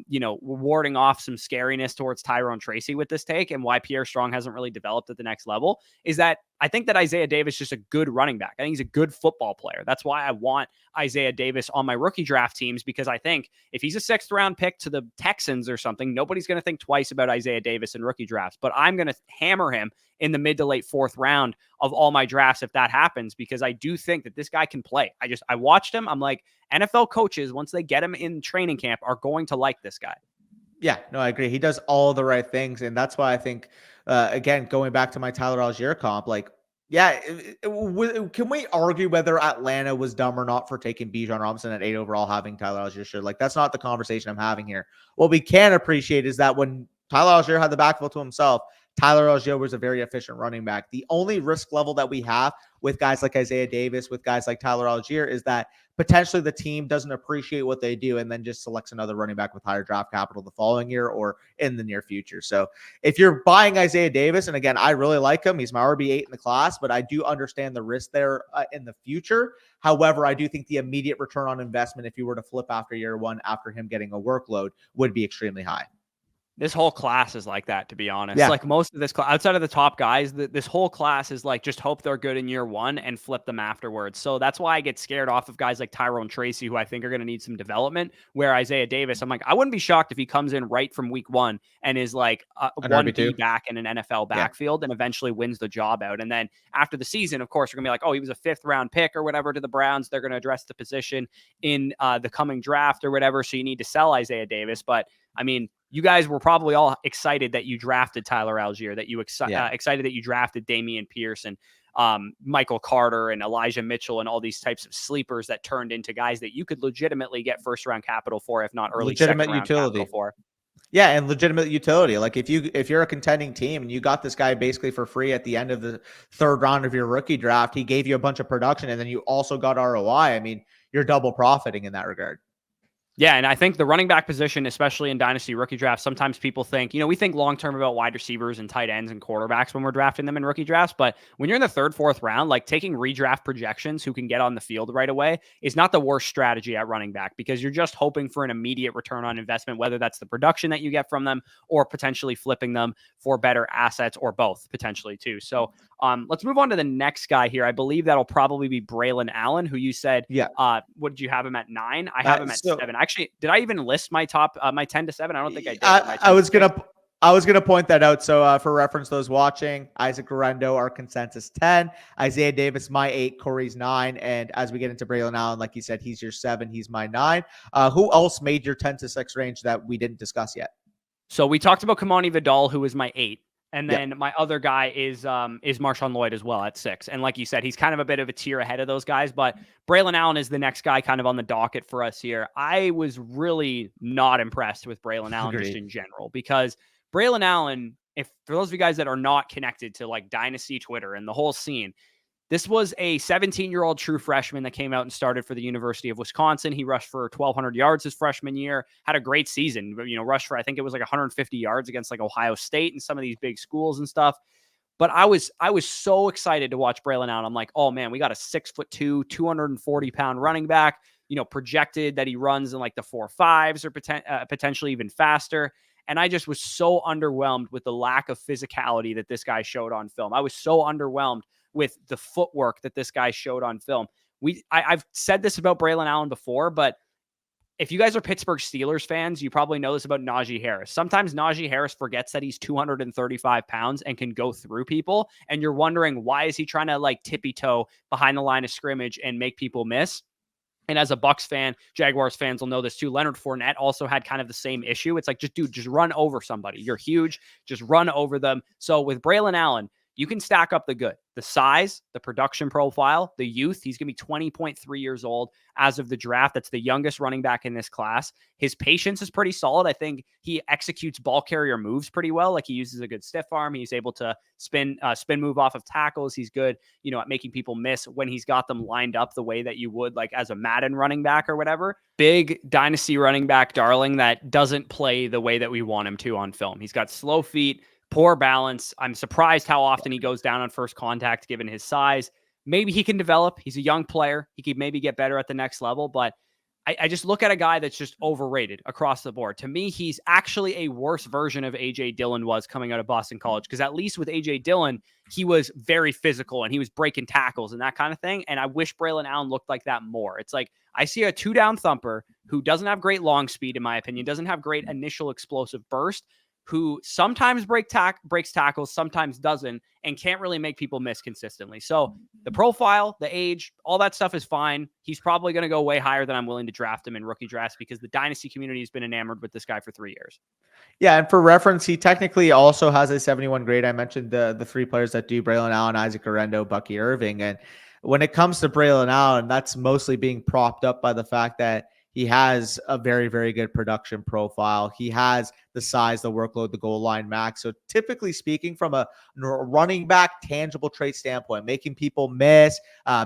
warding off some scariness towards Tyrone Tracy with this take, and why Pierre Strong hasn't really developed at the next level is that I think that Isaiah Davis is just a good running back. I think he's a good football player. That's why I want Isaiah Davis on my rookie draft teams, because I think if he's a 6th round pick to the Texans or something, nobody's going to think twice about Isaiah Davis in rookie drafts. But I'm going to hammer him in the mid to late 4th round of all my drafts if that happens, because I do think that this guy can play. I watched him. I'm like, NFL coaches, once they get him in training camp, are going to like this guy. Yeah, no, I agree. He does all the right things. And that's why I think, again, going back to my Tyler Algier comp, like, yeah, can we argue whether Atlanta was dumb or not for taking Bijan Robinson at 8 overall, having Tyler Algier? Like, that's not the conversation I'm having here. What we can appreciate is that when Tyler Algier had the backfield to himself, Tyler Algier was a very efficient running back. The only risk level that we have with guys like Isaiah Davis, with guys like Tyler Algier, is that potentially the team doesn't appreciate what they do and then just selects another running back with higher draft capital the following year or in the near future. So if you're buying Isaiah Davis, and again, I really like him, he's my RB8 in the class, but I do understand the risk there in the future. However, I do think the immediate return on investment, if you were to flip after year one, after him getting a workload, would be extremely high. This whole class is like that, to be honest. Yeah. Like most of this outside of the top guys, this whole class is like, just hope they're good in year one and flip them afterwards. So that's why I get scared off of guys like Tyrone Tracy, who I think are going to need some development, where Isaiah Davis, I'm like, I wouldn't be shocked if he comes in right from week one and is like a 1B back in an NFL backfield and eventually wins the job out. And then after the season, of course, we're going to be like, oh, he was a 5th round pick or whatever to the Browns. They're going to address the position in the coming draft or whatever. So you need to sell Isaiah Davis. But I mean, you guys were probably all excited that you drafted Tyler Algier, that you excited that you drafted Damian Pierce and Michael Carter and Elijah Mitchell and all these types of sleepers that turned into guys that you could legitimately get 1st round capital for, if not early legitimate utility for. Yeah, and legitimate utility. Like if you're a contending team and you got this guy basically for free at the end of the 3rd round of your rookie draft, he gave you a bunch of production and then you also got ROI. I mean, you're double profiting in that regard. Yeah, and I think the running back position, especially in Dynasty rookie drafts, sometimes people think, we think long-term about wide receivers and tight ends and quarterbacks when we're drafting them in rookie drafts. But when you're in the 3rd, 4th round, like taking redraft projections who can get on the field right away is not the worst strategy at running back, because you're just hoping for an immediate return on investment, whether that's the production that you get from them or potentially flipping them for better assets, or both potentially too. So let's move on to the next guy here. I believe that'll probably be Braelon Allen, who you said, what did you have him at 9? I have him at 7. Actually, did I even list my top, my 10 to 7? I don't think I did. I was going to point that out. So for reference, those watching, Isaac Guerendo, our consensus 10, Isaiah Davis, my 8, Corey's 9. And as we get into Braelon Allen, like you said, he's your 7, he's my 9. Who else made your 10 to 6 range that we didn't discuss yet? So we talked about Kimani Vidal, who was my 8. And then my other guy is Marshawn Lloyd as well at 6. And like you said, he's kind of a bit of a tier ahead of those guys. But Braelon Allen is the next guy kind of on the docket for us here. I was really not impressed with Braelon Allen just in general, because Braelon Allen, if for those of you guys that are not connected to like Dynasty Twitter and the whole scene, this was a 17-year-old true freshman that came out and started for the University of Wisconsin. He rushed for 1,200 yards his freshman year, had a great season, rushed for, I think it was like 150 yards against like Ohio State and some of these big schools and stuff. But I was so excited to watch Braelon Allen. I'm like, oh man, we got a 6'2", 240-pound running back, projected that he runs in like the 4.5s or potentially even faster. And I just was so underwhelmed with the lack of physicality that this guy showed on film. I was so underwhelmed with the footwork that this guy showed on film. I've said this about Braelon Allen before, but if you guys are Pittsburgh Steelers fans, you probably know this about Najee Harris. Sometimes Najee Harris forgets that he's 235 pounds and can go through people. And you're wondering, why is he trying to like tippy toe behind the line of scrimmage and make people miss? And as a Bucks fan, Jaguars fans will know this too. Leonard Fournette also had kind of the same issue. It's like, just run over somebody. You're huge. Just run over them. So with Braelon Allen, you can stack up the good, the size, the production profile, the youth. He's going to be 20.3 years old as of the draft. That's the youngest running back in this class. His patience is pretty solid. I think he executes ball carrier moves pretty well. Like, he uses a good stiff arm. He's able to spin move off of tackles. He's good, at making people miss when he's got them lined up the way that you would like as a Madden running back or whatever. Big dynasty running back darling that doesn't play the way that we want him to on film. He's got slow feet, poor balance. I'm surprised how often he goes down on first contact given his size. Maybe he can develop. He's a young player. He could maybe get better at the next level, but I just look at a guy that's just overrated across the board. To me, he's actually a worse version of A.J. Dillon was coming out of Boston College, because at least with A.J. Dillon, he was very physical and he was breaking tackles and that kind of thing. And I wish Braelon Allen looked like that more. It's like, I see a 2-down thumper who doesn't have great long speed, in my opinion, doesn't have great initial explosive burst, who sometimes breaks tackles, sometimes doesn't, and can't really make people miss consistently. So the profile, the age, all that stuff is fine. He's probably going to go way higher than I'm willing to draft him in rookie drafts, because the dynasty community has been enamored with this guy for 3 years. Yeah, and for reference, he technically also has a 71 grade. I mentioned the three players that do: Braelon Allen, Isaac Guerendo, Bucky Irving. And when it comes to Braelon Allen, that's mostly being propped up by the fact that he has a very, very good production profile. He has the size, the workload, the goal line max. So typically speaking, from a running back tangible trait standpoint, making people miss,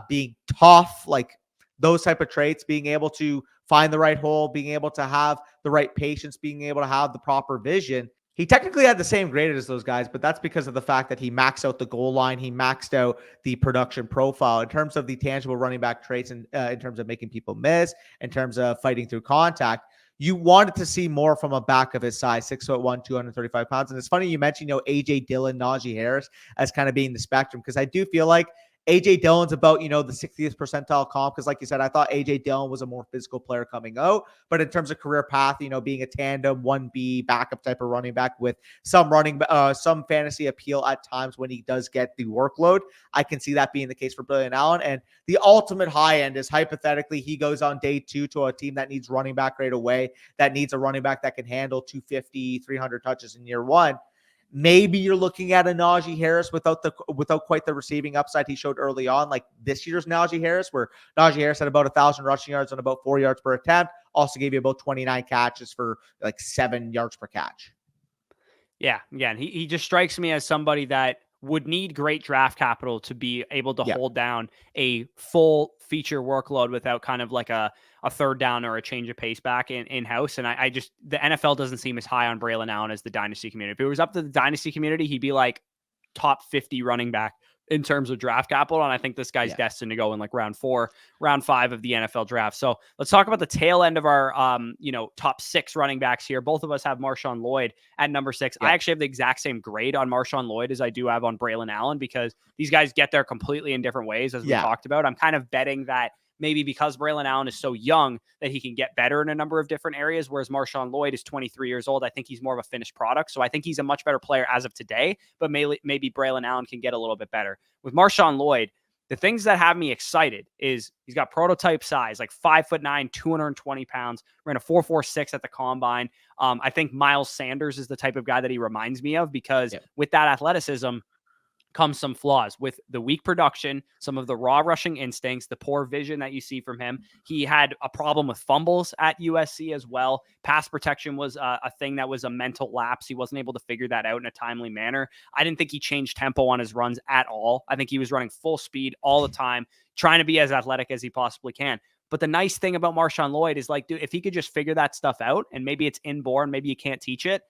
being tough, like those type of traits, being able to find the right hole, being able to have the right patience, being able to have the proper vision. He technically had the same grade as those guys, but that's because of the fact that he maxed out the goal line. He maxed out the production profile in terms of the tangible running back traits, and in terms of making people miss, in terms of fighting through contact. You wanted to see more from a back of his size, 6'1", 235 pounds. And it's funny you mentioned, AJ Dillon, Najee Harris as kind of being the spectrum, because I do feel like AJ Dillon's about, the 60th percentile comp. Because like you said, I thought AJ Dillon was a more physical player coming out. But in terms of career path, being a tandem 1B backup type of running back with some fantasy appeal at times when he does get the workload, I can see that being the case for Braelon Allen. And the ultimate high end is hypothetically he goes on day 2 to a team that needs running back right away, that needs a running back that can handle 250, 300 touches in year 1. Maybe you're looking at a Najee Harris without quite the receiving upside he showed early on, like this year's Najee Harris, where Najee Harris had about 1,000 rushing yards and about 4 yards per attempt. Also gave you about 29 catches for like 7 yards per catch. Yeah, again, he just strikes me as somebody that would need great draft capital to be able to hold down a full feature workload without kind of like a third down or a change of pace back in-house. And I just, the NFL doesn't seem as high on Braelon Allen as the dynasty community. If it was up to the dynasty community, he'd be like top 50 running back in terms of draft capital. And I think this guy's destined to go in like round 4, round 5 of the NFL draft. So let's talk about the tail end of our, top 6 running backs here. Both of us have Marshawn Lloyd at number 6. I actually have the exact same grade on Marshawn Lloyd as I do have on Braelon Allen, because these guys get there completely in different ways, as we talked about. I'm kind of betting that maybe because Braelon Allen is so young that he can get better in a number of different areas, whereas Marshawn Lloyd is 23 years old. I think he's more of a finished product. So I think he's a much better player as of today, but maybe Braelon Allen can get a little bit better. With Marshawn Lloyd, the things that have me excited is he's got prototype size, like 5'9", 220 pounds, ran a 4.46 at the combine. I think Miles Sanders is the type of guy that he reminds me of, because with that athleticism comes some flaws with the weak production, some of the raw rushing instincts, the poor vision that you see from him. He had a problem with fumbles at USC as well. Pass protection was a thing that was a mental lapse. He wasn't able to figure that out in a timely manner. I didn't think he changed tempo on his runs at all. I think he was running full speed all the time, trying to be as athletic as he possibly can. But the nice thing about Marshawn Lloyd is, like, dude, if he could just figure that stuff out, and maybe it's inborn, maybe you can't teach it,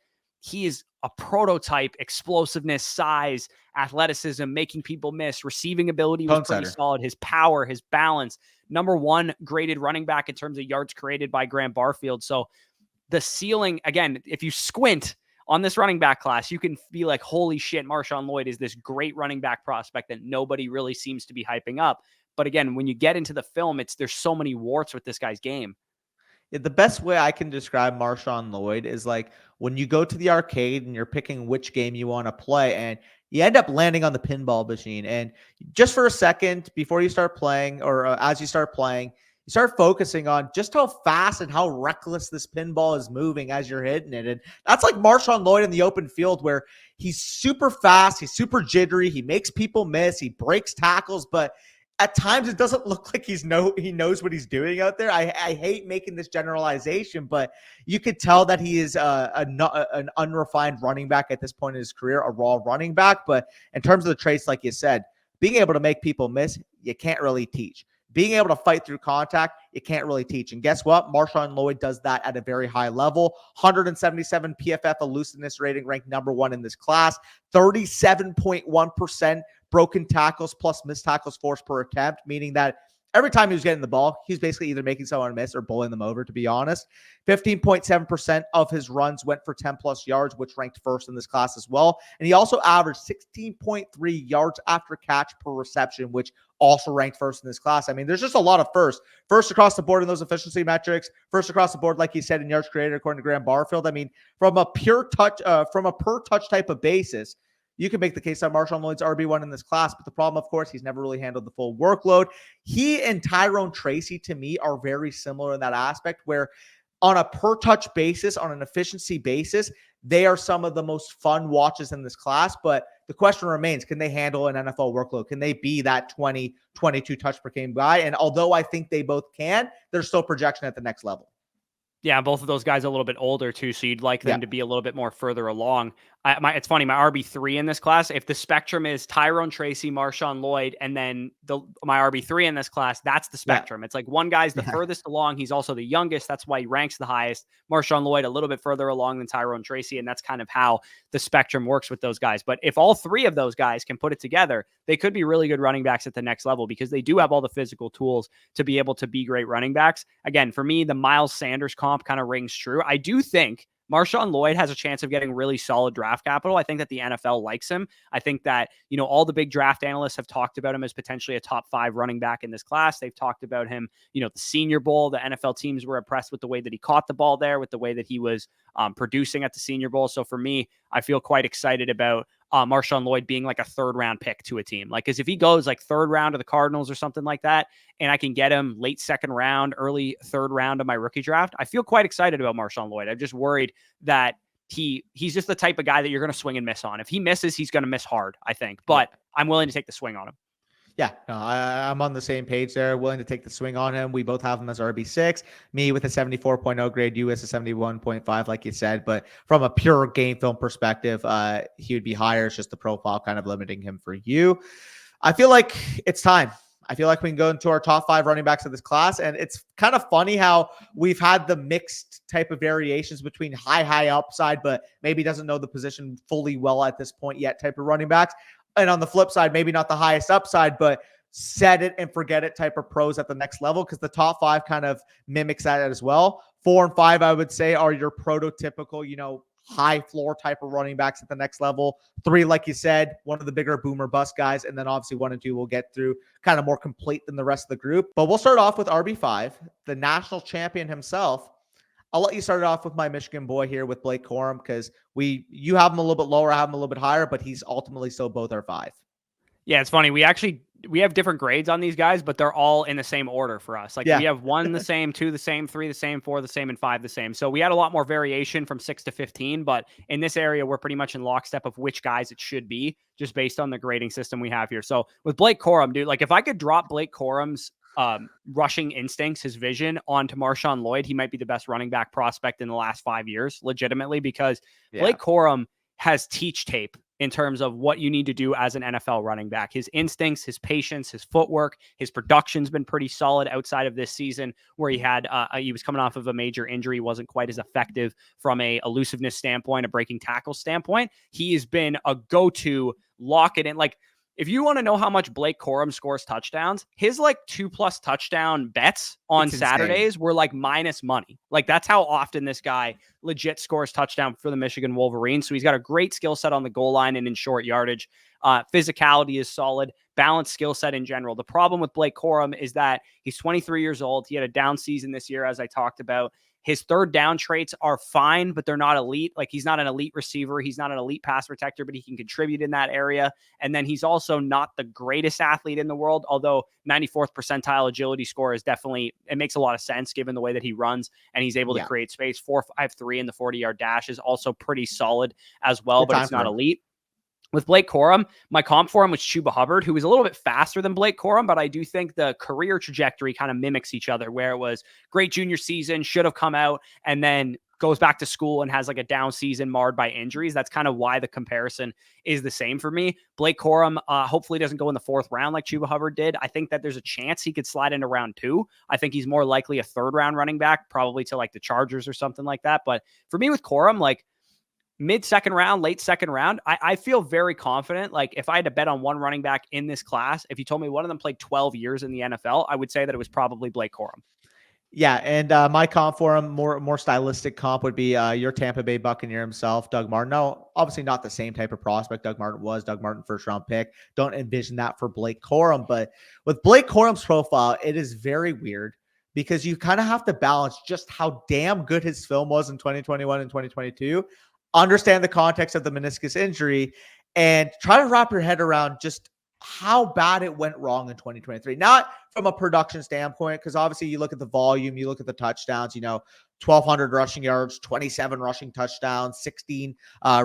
he is a prototype: explosiveness, size, athleticism, making people miss, receiving ability was pretty solid. His power, his balance, number 1 graded running back in terms of yards created by Grant Barfield. So the ceiling, again, if you squint on this running back class, you can be like, holy shit, Marshawn Lloyd is this great running back prospect that nobody really seems to be hyping up. But again, when you get into the film, there's so many warts with this guy's game. The best way I can describe Marshawn Lloyd is like when you go to the arcade and you're picking which game you want to play, and you end up landing on the pinball machine. And just for a second before you start playing, or as you start playing, you start focusing on just how fast and how reckless this pinball is moving as you're hitting it. And that's like Marshawn Lloyd in the open field, where he's super fast, he's super jittery, he makes people miss, he breaks tackles, but at times it doesn't look like he knows what he's doing out there. I hate making this generalization, but you could tell that he is an unrefined running back at this point in his career, a raw running back. But in terms of the traits, like you said, being able to make people miss, you can't really teach. Being able to fight through contact, you can't really teach. And guess what? Marshawn Lloyd does that at a very high level. 177 PFF elusiveness rating, ranked number 1 in this class. 37.1% broken tackles plus missed tackles forced per attempt, meaning that every time he was getting the ball, he was basically either making someone miss or bowling them over, to be honest. 15.7% of his runs went for 10-plus yards, which ranked first in this class as well. And he also averaged 16.3 yards after catch per reception, which also ranked first in this class. I mean, there's just a lot of firsts. First across the board in those efficiency metrics. First across the board, like you said, in yards created, according to Graham Barfield. I mean, from a pure touch, from a per touch type of basis, you can make the case that Marshawn Lloyd's RB1 in this class, but the problem, of course, he's never really handled the full workload. He and Tyrone Tracy, to me, are very similar in that aspect, where on a per-touch basis, on an efficiency basis, they are some of the most fun watches in this class. But the question remains, can they handle an NFL workload? Can they be that 20, 22 touch per game guy? And although I think they both can, there's still projection at the next level. Yeah, both of those guys are a little bit older too, so you'd like them to be a little bit more further along. It's funny, my RB3 in this class, if the spectrum is Tyrone Tracy, Marshawn Lloyd, and then my RB3 in this class, that's the spectrum. It's like one guy's the furthest along. He's also the youngest. That's why he ranks the highest. Marshawn Lloyd a little bit further along than Tyrone Tracy, and that's kind of how the spectrum works with those guys. But if all three of those guys can put it together, they could be really good running backs at the next level because they do have all the physical tools to be able to be great running backs. Again, for me, the Miles Sanders comp kind of rings true. I do think Marshawn Lloyd has a chance of getting really solid draft capital. I think that the NFL likes him. I think that, all the big draft analysts have talked about him as potentially a top 5 running back in this class. They've talked about him, the Senior Bowl. The NFL teams were impressed with the way that he caught the ball there, with the way that he was producing at the Senior Bowl. So for me, I feel quite excited about Marshawn Lloyd being like a 3rd round pick to a team. Like, because if he goes like 3rd round to the Cardinals or something like that, and I can get him late 2nd round, early 3rd round of my rookie draft, I feel quite excited about Marshawn Lloyd. I'm just worried that he's just the type of guy that you're going to swing and miss on. If he misses, he's going to miss hard, I think. But I'm willing to take the swing on him. Yeah, no, I'm on the same page there. Willing to take the swing on him. We both have him as RB6. Me with a 74.0 grade, you as a 71.5, like you said. But from a pure game film perspective, he would be higher. It's just the profile kind of limiting him for you. I feel like it's time. I feel like we can go into our top 5 running backs of this class. And it's kind of funny how we've had the mixed type of variations between high upside, but maybe doesn't know the position fully well at this point yet type of running backs. And on the flip side, maybe not the highest upside, but set it and forget it type of pros at the next level, because the top 5 kind of mimics that as well. 4 and 5, I would say, are your prototypical, high floor type of running backs at the next level. 3, like you said, one of the bigger boomer bust guys. And then obviously 1 and 2 we'll get through, kind of more complete than the rest of the group. But we'll start off with RB5, the national champion himself. I'll let you start it off with my Michigan boy here with Blake Corum, because you have him a little bit lower, I have him a little bit higher, but he's ultimately still both are 5. Yeah, it's funny. We have different grades on these guys, but they're all in the same order for us. Like we have 1 the same, 2 the same, 3 the same, 4 the same, and 5 the same. So we had a lot more variation from 6 to 15, but in this area, we're pretty much in lockstep of which guys it should be, just based on the grading system we have here. So with Blake Corum, dude, like if I could drop Blake Corum's rushing instincts, his vision onto Marshawn Lloyd, he might be the best running back prospect in the last 5 years, legitimately, because Blake Corum has teach tape in terms of what you need to do as an NFL running back. His instincts, his patience, his footwork, his production's been pretty solid outside of this season where he was coming off of a major injury, wasn't quite as effective from a elusiveness standpoint, a breaking tackle standpoint. He has been a go-to, lock it in. Like, if you want to know how much Blake Corum scores touchdowns, his like 2+ touchdown bets on It's Saturdays were like minus money. Like that's how often this guy legit scores touchdown for the Michigan Wolverines. So he's got a great skill set on the goal line and in short yardage. Physicality is solid, balanced skill set in general. The problem with Blake Corum is that he's 23 years old. He had a down season this year, as I talked about. His third down traits are fine, but they're not elite. Like he's not an elite receiver. He's not an elite pass protector, but he can contribute in that area. And then he's also not the greatest athlete in the world, although 94th percentile agility score is definitely, it makes a lot of sense given the way that he runs and he's able to create space. 4.53 in the 40-yard dash is also pretty solid as well, but it's not elite. With Blake Corum, my comp for him was Chuba Hubbard, who was a little bit faster than Blake Corum, but I do think the career trajectory kind of mimics each other, where it was great junior season, should have come out, and then goes back to school and has like a down season marred by injuries. That's kind of why the comparison is the same for me. Blake Corum hopefully doesn't go in the 4th round like Chuba Hubbard did. I think that there's a chance he could slide into round 2. I think he's more likely a 3rd round running back, probably to like the Chargers or something like that. But for me with Corum, like, mid-second round, late second round, I feel very confident. Like if I had to bet on one running back in this class, if you told me one of them played 12 years in the NFL, I would say that it was probably Blake Corum. Yeah, and my comp for him, more stylistic comp would be your Tampa Bay Buccaneer himself, Doug Martin. No, obviously not the same type of prospect Doug Martin was. Doug Martin, 1st-round pick. Don't envision that for Blake Corum. But with Blake Corum's profile, it is very weird because you kind of have to balance just how damn good his film was in 2021 and 2022. Understand the context of the meniscus injury and try to wrap your head around just how bad it went wrong in 2023. Not from a production standpoint, because obviously you look at the volume, you look at the touchdowns, 1,200 rushing yards, 27 rushing touchdowns, 16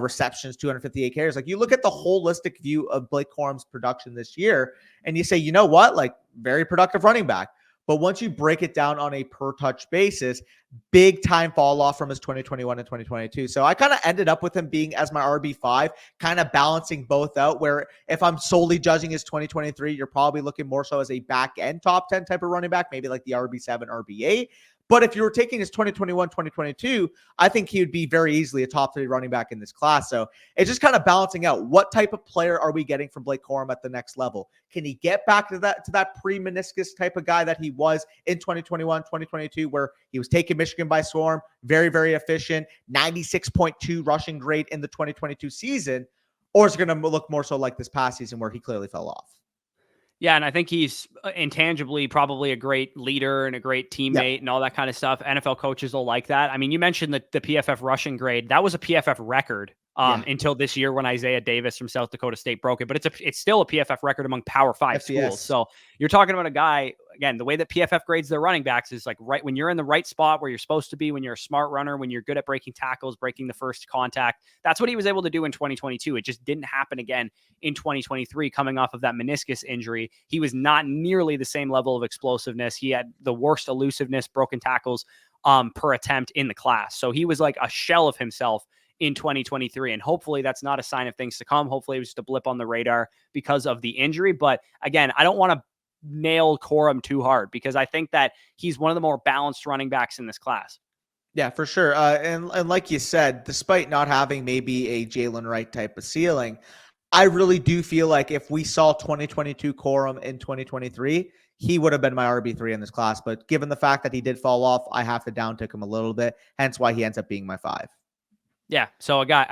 receptions, 258 carries. Like you look at the holistic view of Blake Corum's production this year and you say, you know what? Like very productive running back. But once you break it down on a per touch basis, big time fall off from his 2021 and 2022. So I kind of ended up with him being as my RB5, kind of balancing both out, where if I'm solely judging his 2023, you're probably looking more so as a back end top 10 type of running back, maybe like the RB7, RB8. But if you were taking his 2021, 2022, I think he would be very easily a top 3 running back in this class. So it's just kind of balancing out what type of player are we getting from Blake Corum at the next level? Can he get back to that pre-meniscus type of guy that he was in 2021, 2022, where he was taking Michigan by storm, very, very efficient, 96.2 rushing grade in the 2022 season? Or is it going to look more so like this past season where he clearly fell off? Yeah, and I think he's intangibly probably a great leader and a great teammate and all that kind of stuff. NFL coaches will like that. I mean, you mentioned the PFF rushing grade. That was a PFF record until this year when Isaiah Davis from South Dakota State broke it. But it's still a PFF record among Power 5 schools. So you're talking about a guy, again, the way that PFF grades their running backs is like right when you're in the right spot where you're supposed to be, when you're a smart runner, when you're good at breaking tackles, breaking the first contact. That's what he was able to do in 2022. It just didn't happen again in 2023 coming off of that meniscus injury. He was not nearly the same level of explosiveness. He had the worst elusiveness, broken tackles per attempt in the class. So he was like a shell of himself in 2023. And hopefully that's not a sign of things to come. Hopefully it was just a blip on the radar because of the injury. But again, I don't want to nail Corum too hard because I think that he's one of the more balanced running backs in this class. Yeah, for sure. And like you said, despite not having maybe a Jaylen Wright type of ceiling, I really do feel like if we saw 2022 Corum in 2023, he would have been my RB3 in this class. But given the fact that he did fall off, I have to downtick him a little bit. Hence why he ends up being my 5. Yeah. So a guy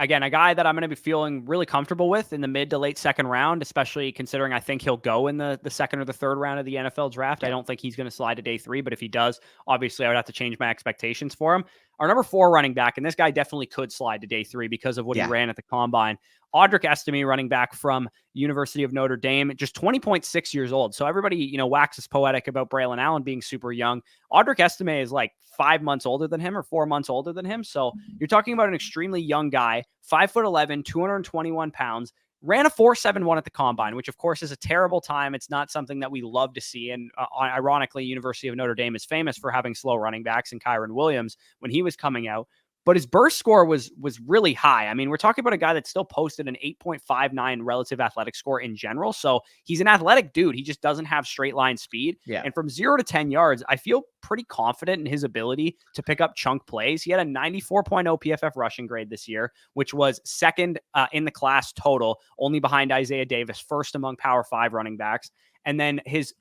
that I'm going to be feeling really comfortable with in the mid to late second round, especially considering I think he'll go in the second or the third round of the NFL draft. Yeah. I don't think he's going to slide to day 3, but if he does, obviously I would have to change my expectations for him. Our number 4 running back, and this guy definitely could slide to day 3 because of what he ran at the combine. Audric Estime, running back from University of Notre Dame, just 20.6 years old. So everybody, waxes poetic about Braelon Allen being super young. Audric Estime is like 5 months older than him or 4 months older than him. So you're talking about an extremely young guy, 5'11", 221 pounds, ran a 4.71 at the combine, which of course is a terrible time. It's not something that we love to see. And ironically, University of Notre Dame is famous for having slow running backs, and Kyron Williams, when he was coming out, but his burst score was really high. I mean, we're talking about a guy that still posted an 8.59 relative athletic score in general. So he's an athletic dude. He just doesn't have straight line speed. Yeah. And from 0 to 10 yards, I feel pretty confident in his ability to pick up chunk plays. He had a 94.0 PFF rushing grade this year, which was second in the class total, only behind Isaiah Davis, first among Power 5 running backs. And then his,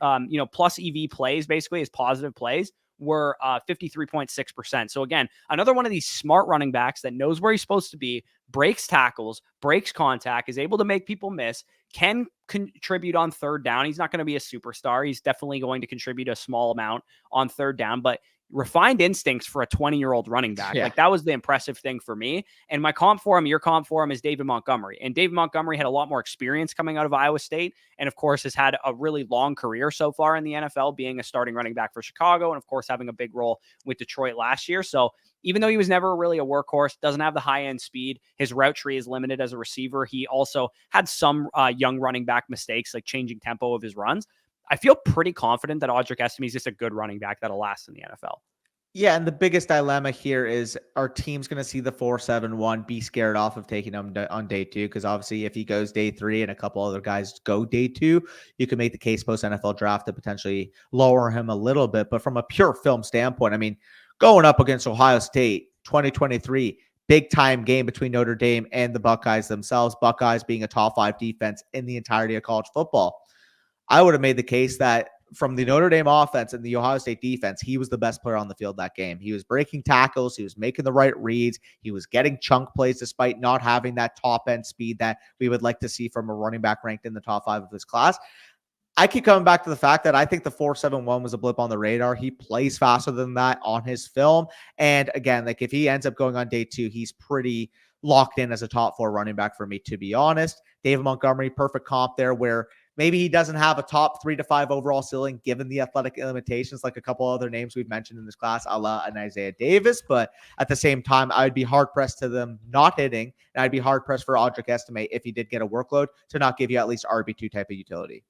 plus EV plays, basically his positive plays, were 53.6%. So again, another one of these smart running backs that knows where he's supposed to be, breaks tackles, breaks contact, is able to make people miss, can contribute on third down. He's not going to be a superstar. He's definitely going to contribute a small amount on third down, but refined instincts for a 20-year-old running back. Yeah. Like, that was the impressive thing for me. And my comp for him, your comp for him, is David Montgomery. And David Montgomery had a lot more experience coming out of Iowa State, and of course has had a really long career so far in the NFL, being a starting running back for Chicago, and of course having a big role with Detroit last year. So even though he was never really a workhorse, doesn't have the high-end speed, his route tree is limited as a receiver. He also had some young running back mistakes, like changing tempo of his runs. I feel pretty confident that Audric Estime is just a good running back that'll last in the NFL. Yeah, and the biggest dilemma here is, our team's going to see the 4-7-1, be scared off of taking him on day 2, because obviously if he goes day 3 and a couple other guys go day 2, you can make the case post NFL draft to potentially lower him a little bit. But from a pure film standpoint, I mean, going up against Ohio State 2023, big time game between Notre Dame and the Buckeyes themselves, Buckeyes being a top 5 defense in the entirety of college football. I would have made the case that from the Notre Dame offense and the Ohio State defense, he was the best player on the field that game. He was breaking tackles. He was making the right reads. He was getting chunk plays despite not having that top end speed that we would like to see from a running back ranked in the top 5 of his class. I keep coming back to the fact that I think the 4.71 was a blip on the radar. He plays faster than that on his film. And again, like, if he ends up going on day 2, he's pretty locked in as a top 4 running back for me, to be honest. David Montgomery, perfect comp there, where maybe he doesn't have a top 3 to 5 overall ceiling given the athletic limitations, like a couple other names we've mentioned in this class, a la an Isaiah Davis. But at the same time, I would be hard-pressed to them not hitting, and I'd be hard-pressed for Audric Estime, if he did get a workload, to not give you at least RB2 type of utility.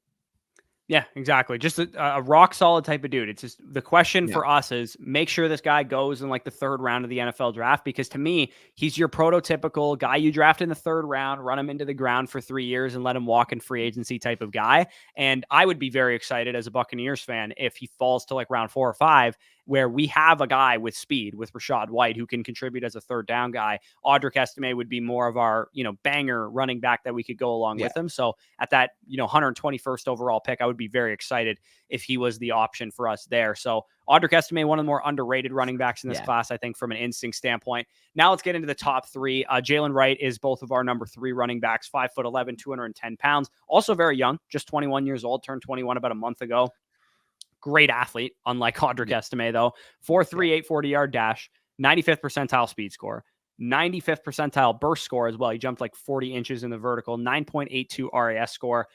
Yeah, exactly. Just a rock solid type of dude. It's just the question for us is, make sure this guy goes in like the 3rd round of the NFL draft, because to me, he's your prototypical guy you draft in the 3rd round, run him into the ground for 3 years and let him walk in free agency type of guy. And I would be very excited as a Buccaneers fan if he falls to like round 4 or 5, where we have a guy with speed, with Rachaad White, who can contribute as a 3rd down guy. Audric Estime would be more of our, banger running back that we could go along with him. So at that, 121st overall pick, I would be very excited if he was the option for us there. So Audric Estime, one of the more underrated running backs in this class, I think, from an instinct standpoint. Now let's get into the top 3. Jaylen Wright is both of our number 3 running backs, 5'11", 210 pounds. Also very young, just 21 years old, turned 21 about a month ago. Great athlete, unlike Audric Estime, though. 4.38 40-yard dash, 95th percentile speed score, 95th percentile burst score as well. He jumped like 40 inches in the vertical, 9.82 RAS score.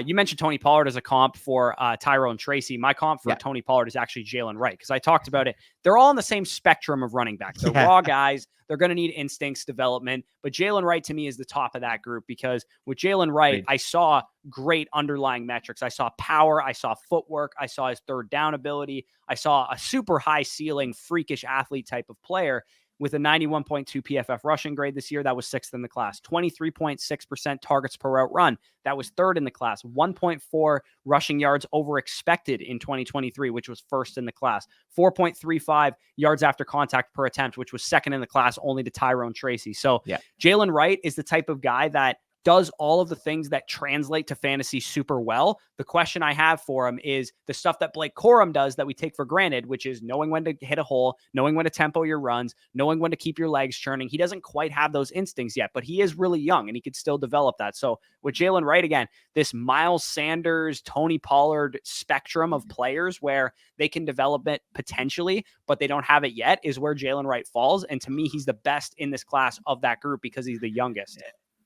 You mentioned Tony Pollard as a comp for Tyrone Tracy. My comp for Tony Pollard is actually Jaylen Wright, because I talked about it. They're all on the same spectrum of running backs. They're raw guys. They're going to need instincts development. But Jaylen Wright, to me, is the top of that group, because with Jaylen Wright, I saw great underlying metrics. I saw power. I saw footwork. I saw his third down ability. I saw a super high ceiling, freakish athlete type of player. With a 91.2 PFF rushing grade this year, that was 6th in the class. 23.6% targets per route run, that was 3rd in the class. 1.4 rushing yards over expected in 2023, which was 1st in the class. 4.35 yards after contact per attempt, which was 2nd in the class, only to Tyrone Tracy. So Jaylen Wright is the type of guy that does all of the things that translate to fantasy super well. The question I have for him is the stuff that Blake Corum does that we take for granted, which is knowing when to hit a hole, knowing when to tempo your runs, knowing when to keep your legs churning. He doesn't quite have those instincts yet, but he is really young and he could still develop that. So with Jaylen Wright, again, this Miles Sanders, Tony Pollard spectrum of players where they can develop it potentially, but they don't have it yet, is where Jaylen Wright falls. And to me, he's the best in this class of that group because he's the youngest.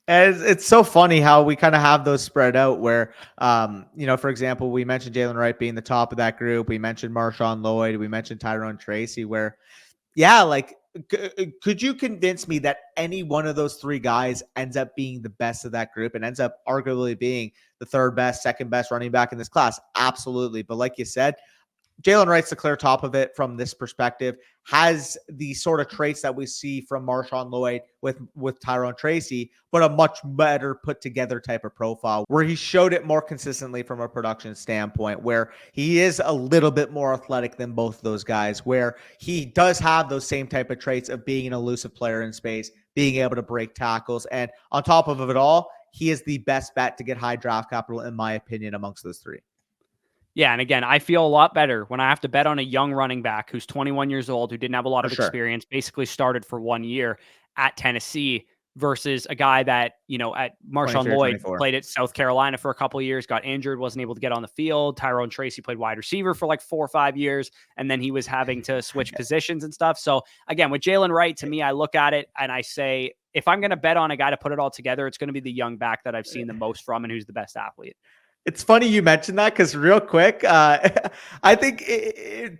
And it's so funny how we kind of have those spread out where, for example, we mentioned Jaylen Wright being the top of that group. We mentioned Marshawn Lloyd. We mentioned Tyrone Tracy, where, could you convince me that any one of those 3 guys ends up being the best of that group and ends up arguably being the 3rd best, 2nd best running back in this class? Absolutely. But like you said, Jaylen Wright's the clear top of it from this perspective, has the sort of traits that we see from Marshawn Lloyd with Tyrone Tracy, but a much better put together type of profile where he showed it more consistently from a production standpoint, where he is a little bit more athletic than both of those guys, where he does have those same type of traits of being an elusive player in space, being able to break tackles. And on top of it all, he is the best bet to get high draft capital, in my opinion, amongst those three. Yeah, and again, I feel a lot better when I have to bet on a young running back who's 21 years old, who didn't have a lot of experience, basically started for 1 year at Tennessee, versus a guy that, at Marshawn Lloyd 24. played at South Carolina for a couple of years, got injured, wasn't able to get on the field. Tyrone Tracy played wide receiver for like 4 or 5 years, and then he was having to switch positions and stuff. So again, with Jaylen Wright, to me, I look at it and I say, if I'm going to bet on a guy to put it all together, it's going to be the young back that I've seen the most from and who's the best athlete. It's funny you mentioned that because real quick, I think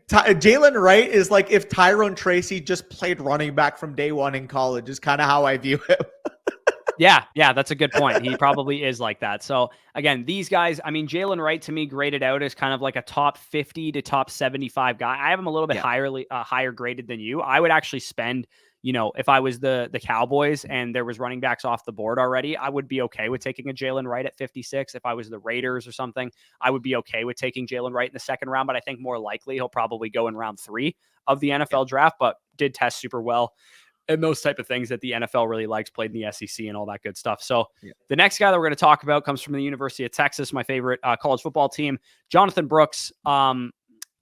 Jaylen Wright is like if Tyrone Tracy just played running back from day one in college is kind of how I view him. Yeah, that's a good point. He probably is like that. So again, these guys, I mean, Jaylen Wright to me graded out as kind of like a top 50 to top 75 guy. I have him a little bit higher graded than you. I would actually spend, if I was the Cowboys and there was running backs off the board already, I would be okay with taking a Jaylen Wright at 56. If I was the Raiders or something, I would be okay with taking Jaylen Wright in the second round, but I think more likely he'll probably go in round 3 of the NFL draft, but did test super well. And those type of things that the NFL really likes, played in the SEC and all that good stuff. So the next guy that we're going to talk about comes from the University of Texas, my favorite college football team, Jonathon Brooks,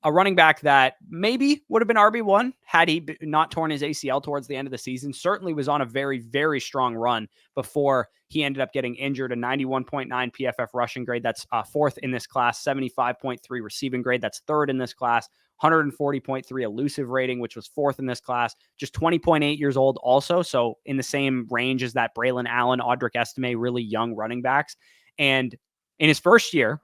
a running back that maybe would have been RB1 had he not torn his ACL towards the end of the season. Certainly was on a very, very strong run before he ended up getting injured. A 91.9 PFF rushing grade. That's 4th in this class, 75.3 receiving grade. That's 3rd in this class, 140.3 elusive rating, which was 4th in this class, just 20.8 years old also. So in the same range as that Braelon Allen, Audric Estime, really young running backs. And in his first year,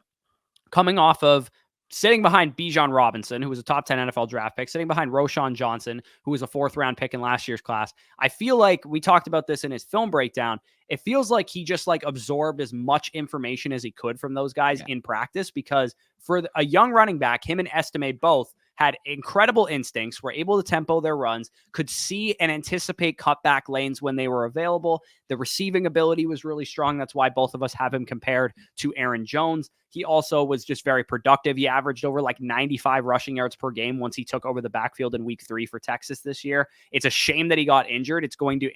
coming off of sitting behind Bijan Robinson, who was a top 10 NFL draft pick, sitting behind Roschon Johnson, who was a 4th round pick in last year's class. I feel like we talked about this in his film breakdown. It feels like he just absorbed as much information as he could from those guys in practice, because for a young running back, him and Estime both had incredible instincts, were able to tempo their runs, could see and anticipate cutback lanes when they were available. The receiving ability was really strong. That's why both of us have him compared to Aaron Jones. He also was just very productive. He averaged over 95 rushing yards per game once he took over the backfield in week 3 for Texas this year. It's a shame that he got injured. It's going to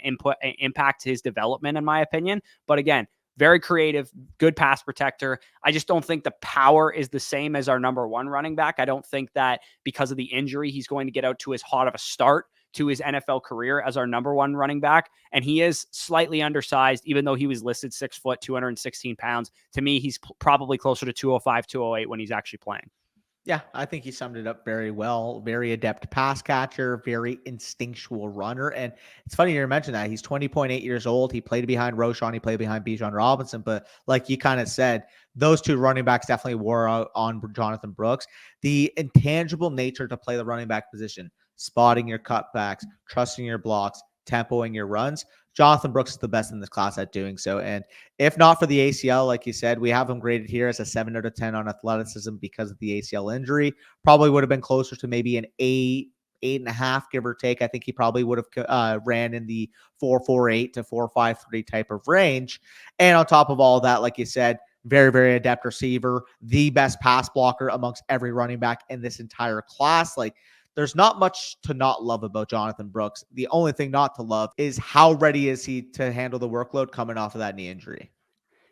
impact his development, in my opinion. But again, very creative, good pass protector. I just don't think the power is the same as our number 1 running back. I don't think that because of the injury, he's going to get out to as hot of a start to his NFL career as our number 1 running back. And he is slightly undersized, even though he was listed 6 foot, 216 pounds. To me, he's probably closer to 205, 208 when he's actually playing. Yeah, I think he summed it up very well. Very adept pass catcher, very instinctual runner. And it's funny you mentioned that. He's 20.8 years old. He played behind Roschon. He played behind Bijan Robinson. But like you kind of said, those two running backs definitely wore out on Jonathon Brooks. The intangible nature to play the running back position, spotting your cutbacks, trusting your blocks, tempoing your runs. Jonathon Brooks is the best in this class at doing so. And if not for the ACL, like you said, we have him graded here as a 7 out of 10 on athleticism because of the ACL injury. Probably would have been closer to maybe an 8.5, give or take. I think he probably would have ran in the 4.48 to 4.53 type of range. And on top of all that, like you said, very, very adept receiver, the best pass blocker amongst every running back in this entire class. There's not much to not love about Jonathon Brooks. The only thing not to love is how ready is he to handle the workload coming off of that knee injury.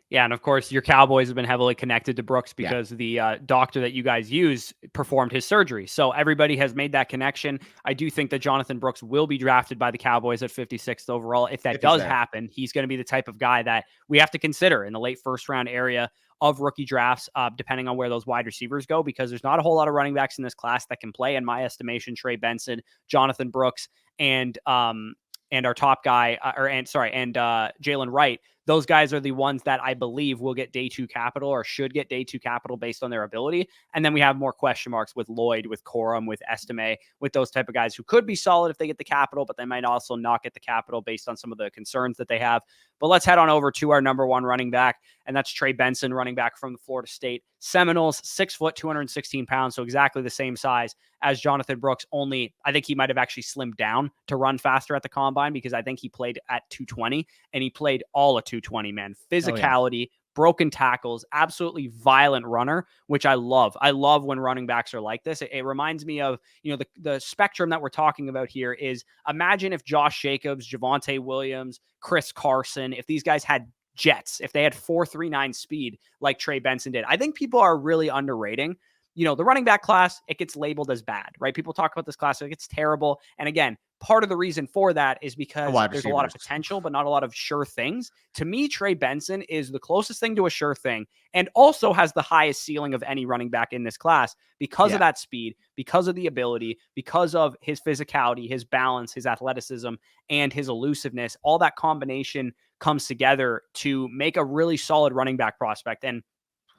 Yeah, and of course, your Cowboys have been heavily connected to Brooks because the doctor that you guys use performed his surgery. So everybody has made that connection. I do think that Jonathon Brooks will be drafted by the Cowboys at 56th overall. If that does happen, he's going to be the type of guy that we have to consider in the late first round area of rookie drafts, depending on where those wide receivers go, because there's not a whole lot of running backs in this class that can play, in my estimation. Trey Benson, Jonathon Brooks, and our top guy, Jaylen Wright. Those guys are the ones that I believe will get day 2 capital or should get day 2 capital based on their ability. And then we have more question marks with Lloyd, with Corum, with Estime, with those type of guys who could be solid if they get the capital, but they might also not get the capital based on some of the concerns that they have. But let's head on over to our number 1 running back, and that's Trey Benson, running back from Florida State, Seminoles, 6 foot, 216 pounds. So exactly the same size as Jonathon Brooks. Only I think he might have actually slimmed down to run faster at the combine, because I think he played at 220 and he played all of 220, man. Physicality, broken tackles, absolutely violent runner, which I love. I love when running backs are like this. It reminds me of, the spectrum that we're talking about here is, imagine if Josh Jacobs, Javonte Williams, Chris Carson, if these guys had jets, if they had 4.39 speed like Trey Benson did. I think people are really underrating, the running back class. It gets labeled as bad, right? People talk about this class like it's terrible. And again, part of the reason for that is because there's a lot of potential, but not a lot of sure things. To me, Trey Benson is the closest thing to a sure thing, and also has the highest ceiling of any running back in this class because of that speed, because of the ability, because of his physicality, his balance, his athleticism, and his elusiveness. All that combination comes together to make a really solid running back prospect. And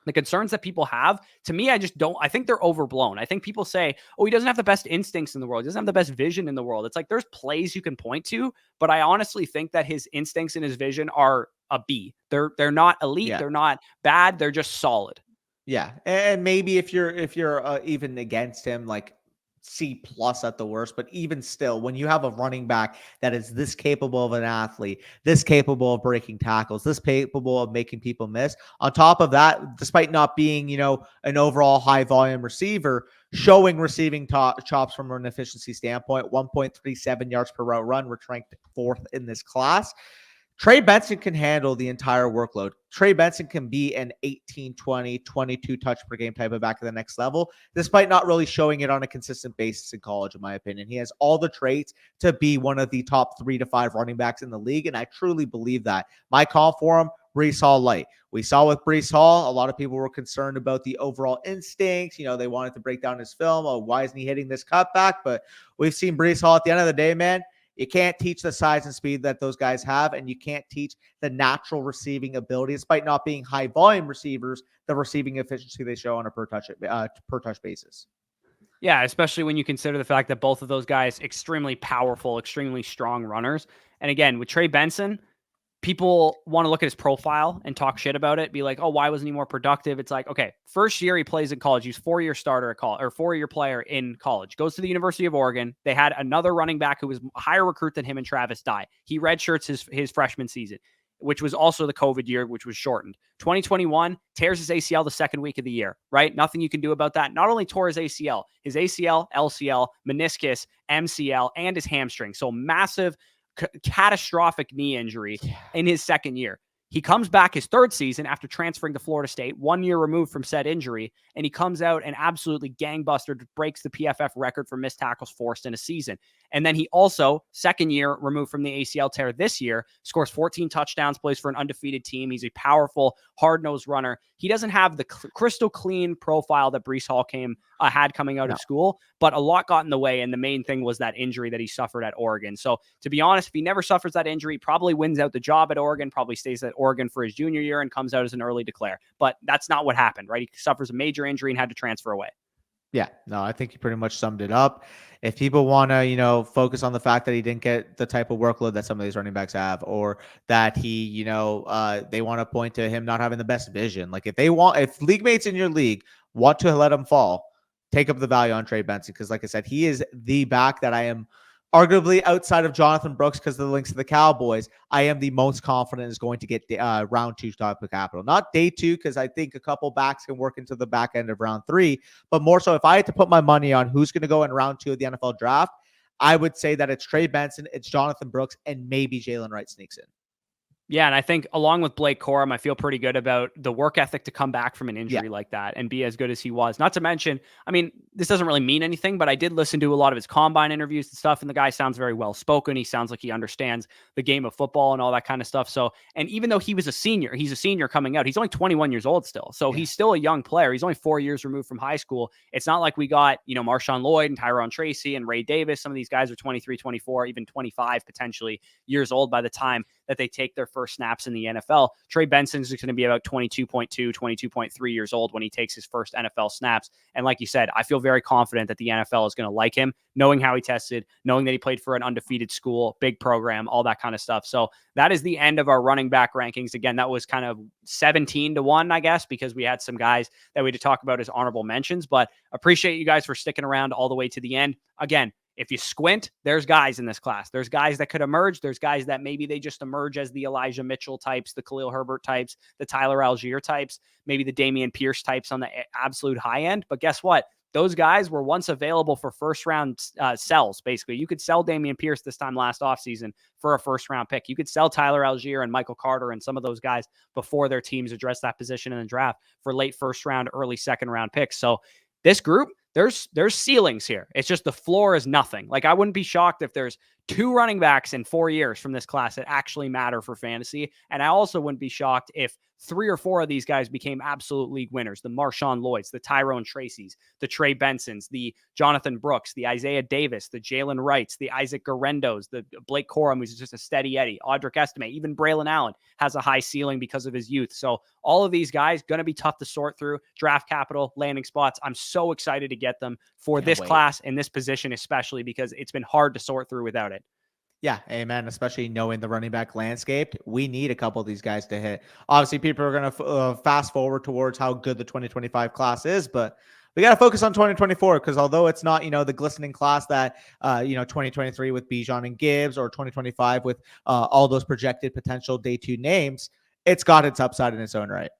the concerns that people have, to me, I think they're overblown. I think people say, oh, he doesn't have the best instincts in the world. He doesn't have the best vision in the world. It's like, there's plays you can point to, but I honestly think that his instincts and his vision are a B. They're not elite. Yeah. They're not bad. They're just solid. Yeah. And maybe if you're even against him, like C+ at the worst, but even still, when you have a running back that is this capable of an athlete, this capable of breaking tackles, this capable of making people miss, on top of that, despite not being, an overall high volume receiver, showing receiving chops from an efficiency standpoint, 1.37 yards per route run, we're ranked 4th in this class. Trey Benson can handle the entire workload. Trey Benson can be an 18, 20, 22 touch per game type of back at the next level, despite not really showing it on a consistent basis in college, in my opinion. He has all the traits to be one of the top 3 to 5 running backs in the league, and I truly believe that. My call for him, Breece Hall light. We saw with Breece Hall, a lot of people were concerned about the overall instincts. They wanted to break down his film. Oh, why isn't he hitting this cutback? But we've seen Breece Hall at the end of the day, man. You can't teach the size and speed that those guys have, and you can't teach the natural receiving ability, despite not being high volume receivers, the receiving efficiency they show on a per touch basis. Yeah, especially when you consider the fact that both of those guys, extremely powerful, extremely strong runners. And again, with Trey Benson, people want to look at his profile and talk shit about it, be like, oh, why wasn't he more productive? It's like, okay, first year he plays in college. He's 4-year starter at college, or 4-year player in college. Goes to the University of Oregon. They had another running back who was a higher recruit than him and Travis Dye. He redshirts his freshman season, which was also the COVID year, which was shortened. 2021, tears his ACL the second week of the year, right? Nothing you can do about that. Not only tore his ACL, LCL, meniscus, MCL, and his hamstring. So massive, catastrophic knee injury in his second year. He comes back his third season after transferring to Florida State, 1 year removed from said injury, and he comes out and absolutely gangbuster breaks the PFF record for missed tackles forced in a season. And then he also, second year removed from the ACL tear this year, scores 14 touchdowns, plays for an undefeated team. He's a powerful, hard-nosed runner. He doesn't have the crystal clean profile that Breece Hall had coming out of school, but a lot got in the way, and the main thing was that injury that he suffered at Oregon. So to be honest, if he never suffers that injury, probably wins out the job at Oregon, probably stays at Oregon for his junior year and comes out as an early declare. But that's not what happened, right? He suffers a major injury and had to transfer away. Yeah, no, I think you pretty much summed it up. If people want to, focus on the fact that he didn't get the type of workload that some of these running backs have, or that he, they want to point to him not having the best vision. Like if league mates in your league want to let him fall, take up the value on Trey Benson. Because like I said, he is the back that I am arguably outside of Jonathon Brooks, because of the links to the Cowboys, I am the most confident is going to get round 2 type of capital. Not day 2, because I think a couple backs can work into the back end of round 3, but more so if I had to put my money on who's going to go in round 2 of the NFL draft, I would say that it's Trey Benson, it's Jonathon Brooks, and maybe Jaylen Wright sneaks in. Yeah, and I think along with Blake Corum, I feel pretty good about the work ethic to come back from an injury like that and be as good as he was. Not to mention, I mean, this doesn't really mean anything, but I did listen to a lot of his combine interviews and stuff, and the guy sounds very well-spoken. He sounds like he understands the game of football and all that kind of stuff. So, and even though he was a senior, he's a senior coming out. He's only 21 years old still. So he's still a young player. He's only 4 years removed from high school. It's not like we got, Marshawn Lloyd and Tyrone Tracy and Ray Davis. Some of these guys are 23, 24, even 25 potentially years old by the time that they take their first snaps in the NFL. Trey Benson is going to be about 22.2, 22.3 years old when he takes his first NFL snaps. And like you said, I feel very confident that the NFL is going to like him, knowing how he tested, knowing that he played for an undefeated school, big program, all that kind of stuff. So that is the end of our running back rankings. Again, that was kind of 17-1, I guess, because we had some guys that we had to talk about as honorable mentions, but appreciate you guys for sticking around all the way to the end. Again, if you squint, there's guys in this class. There's guys that could emerge. There's guys that maybe they just emerge as the Elijah Mitchell types, the Khalil Herbert types, the Tyler Algier types, maybe the Damian Pierce types on the absolute high end. But guess what? Those guys were once available for first round sells. Basically, you could sell Damian Pierce this time last offseason for a first round pick. You could sell Tyler Algier and Michael Carter and some of those guys before their teams address that position in the draft for late first round, early second round picks. So this group, there's ceilings here. It's just the floor is nothing. Like, I wouldn't be shocked if there's 2 running backs in 4 years from this class that actually matter for fantasy. And I also wouldn't be shocked if 3 or 4 of these guys became absolute league winners. The Marshawn Lloyds, the Tyrone Tracys, the Trey Bensons, the Jonathon Brooks, the Isaiah Davis, the Jaylen Wrights, the Isaac Guerendos, the Blake Corum, who's just a steady Eddie, Audric Estime, even Braelon Allen has a high ceiling because of his youth. So all of these guys going to be tough to sort through. Draft capital, landing spots. I'm so excited to get them for this class and this position, especially because it's been hard to sort through without it. Yeah, amen. Especially knowing the running back landscape, we need a couple of these guys to hit. Obviously, people are going to fast forward towards how good the 2025 class is, but we got to focus on 2024 because although it's not, the glistening class that, 2023 with Bijan and Gibbs or 2025 with all those projected potential day 2 names, it's got its upside in its own right.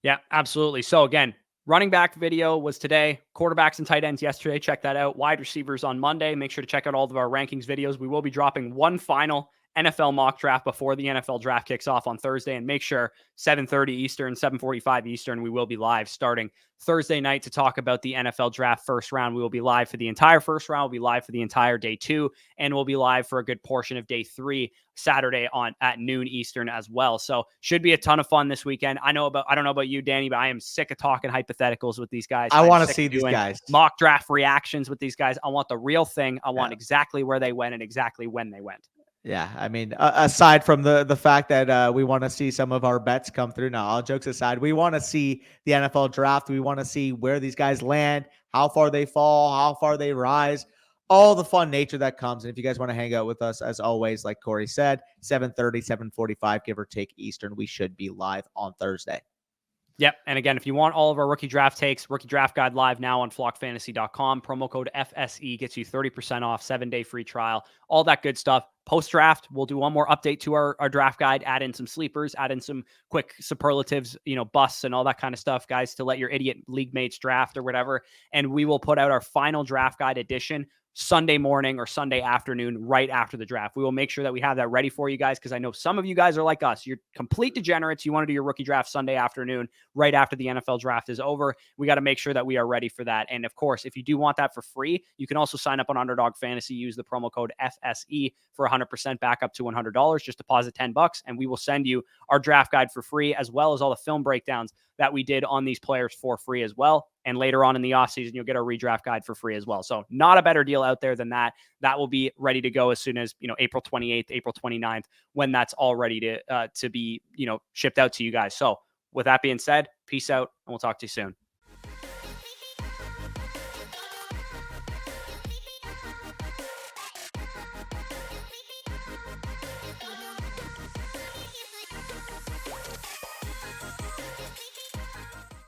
Yeah, absolutely. So again, running back video was today. Quarterbacks and tight ends yesterday. Check that out. Wide receivers on Monday. Make sure to check out all of our rankings videos. We will be dropping one final NFL mock draft before the NFL draft kicks off on Thursday. And make sure 7:30 Eastern, 7:45 Eastern, we will be live starting Thursday night to talk about the NFL draft first round. We will be live for the entire first round. We'll be live for the entire day 2, and we'll be live for a good portion of day 3 Saturday at noon Eastern as well. So should be a ton of fun this weekend. I don't know about you, Danny, but I am sick of talking hypotheticals with these guys. I want to see these guys mock draft reactions with these guys. I want the real thing. I want exactly where they went and exactly when they went. Yeah, I mean, aside from the fact that we want to see some of our bets come through, now all jokes aside, we want to see the NFL draft. We want to see where these guys land, how far they fall, how far they rise, all the fun nature that comes. And if you guys want to hang out with us, as always, like Corey said, 7:30, 7:45, give or take Eastern, we should be live on Thursday. Yep. And again, if you want all of our rookie draft takes, rookie draft guide live now on flockfantasy.com. Promo code FSE gets you 30% off, 7-day free trial, all that good stuff. Post-draft, we'll do one more update to our draft guide, add in some sleepers, add in some quick superlatives, busts and all that kind of stuff, guys, to let your idiot league mates draft or whatever. And we will put out our final draft guide edition Sunday morning or Sunday afternoon, right after the draft. We will make sure that we have that ready for you guys, because I know some of you guys are like us. You're complete degenerates. You want to do your rookie draft Sunday afternoon, right after the NFL draft is over. We got to make sure that we are ready for that. And of course, if you do want that for free, you can also sign up on Underdog Fantasy, use the promo code FSE for 100% back up to $100. Just deposit $10 and we will send you our draft guide for free, as well as all the film breakdowns that we did on these players for free as well. And later on in the offseason, you'll get our redraft guide for free as well. So not a better deal out there than that. That will be ready to go as soon as, April 28th, April 29th, when that's all ready to be, shipped out to you guys. So with that being said, peace out, and we'll talk to you soon.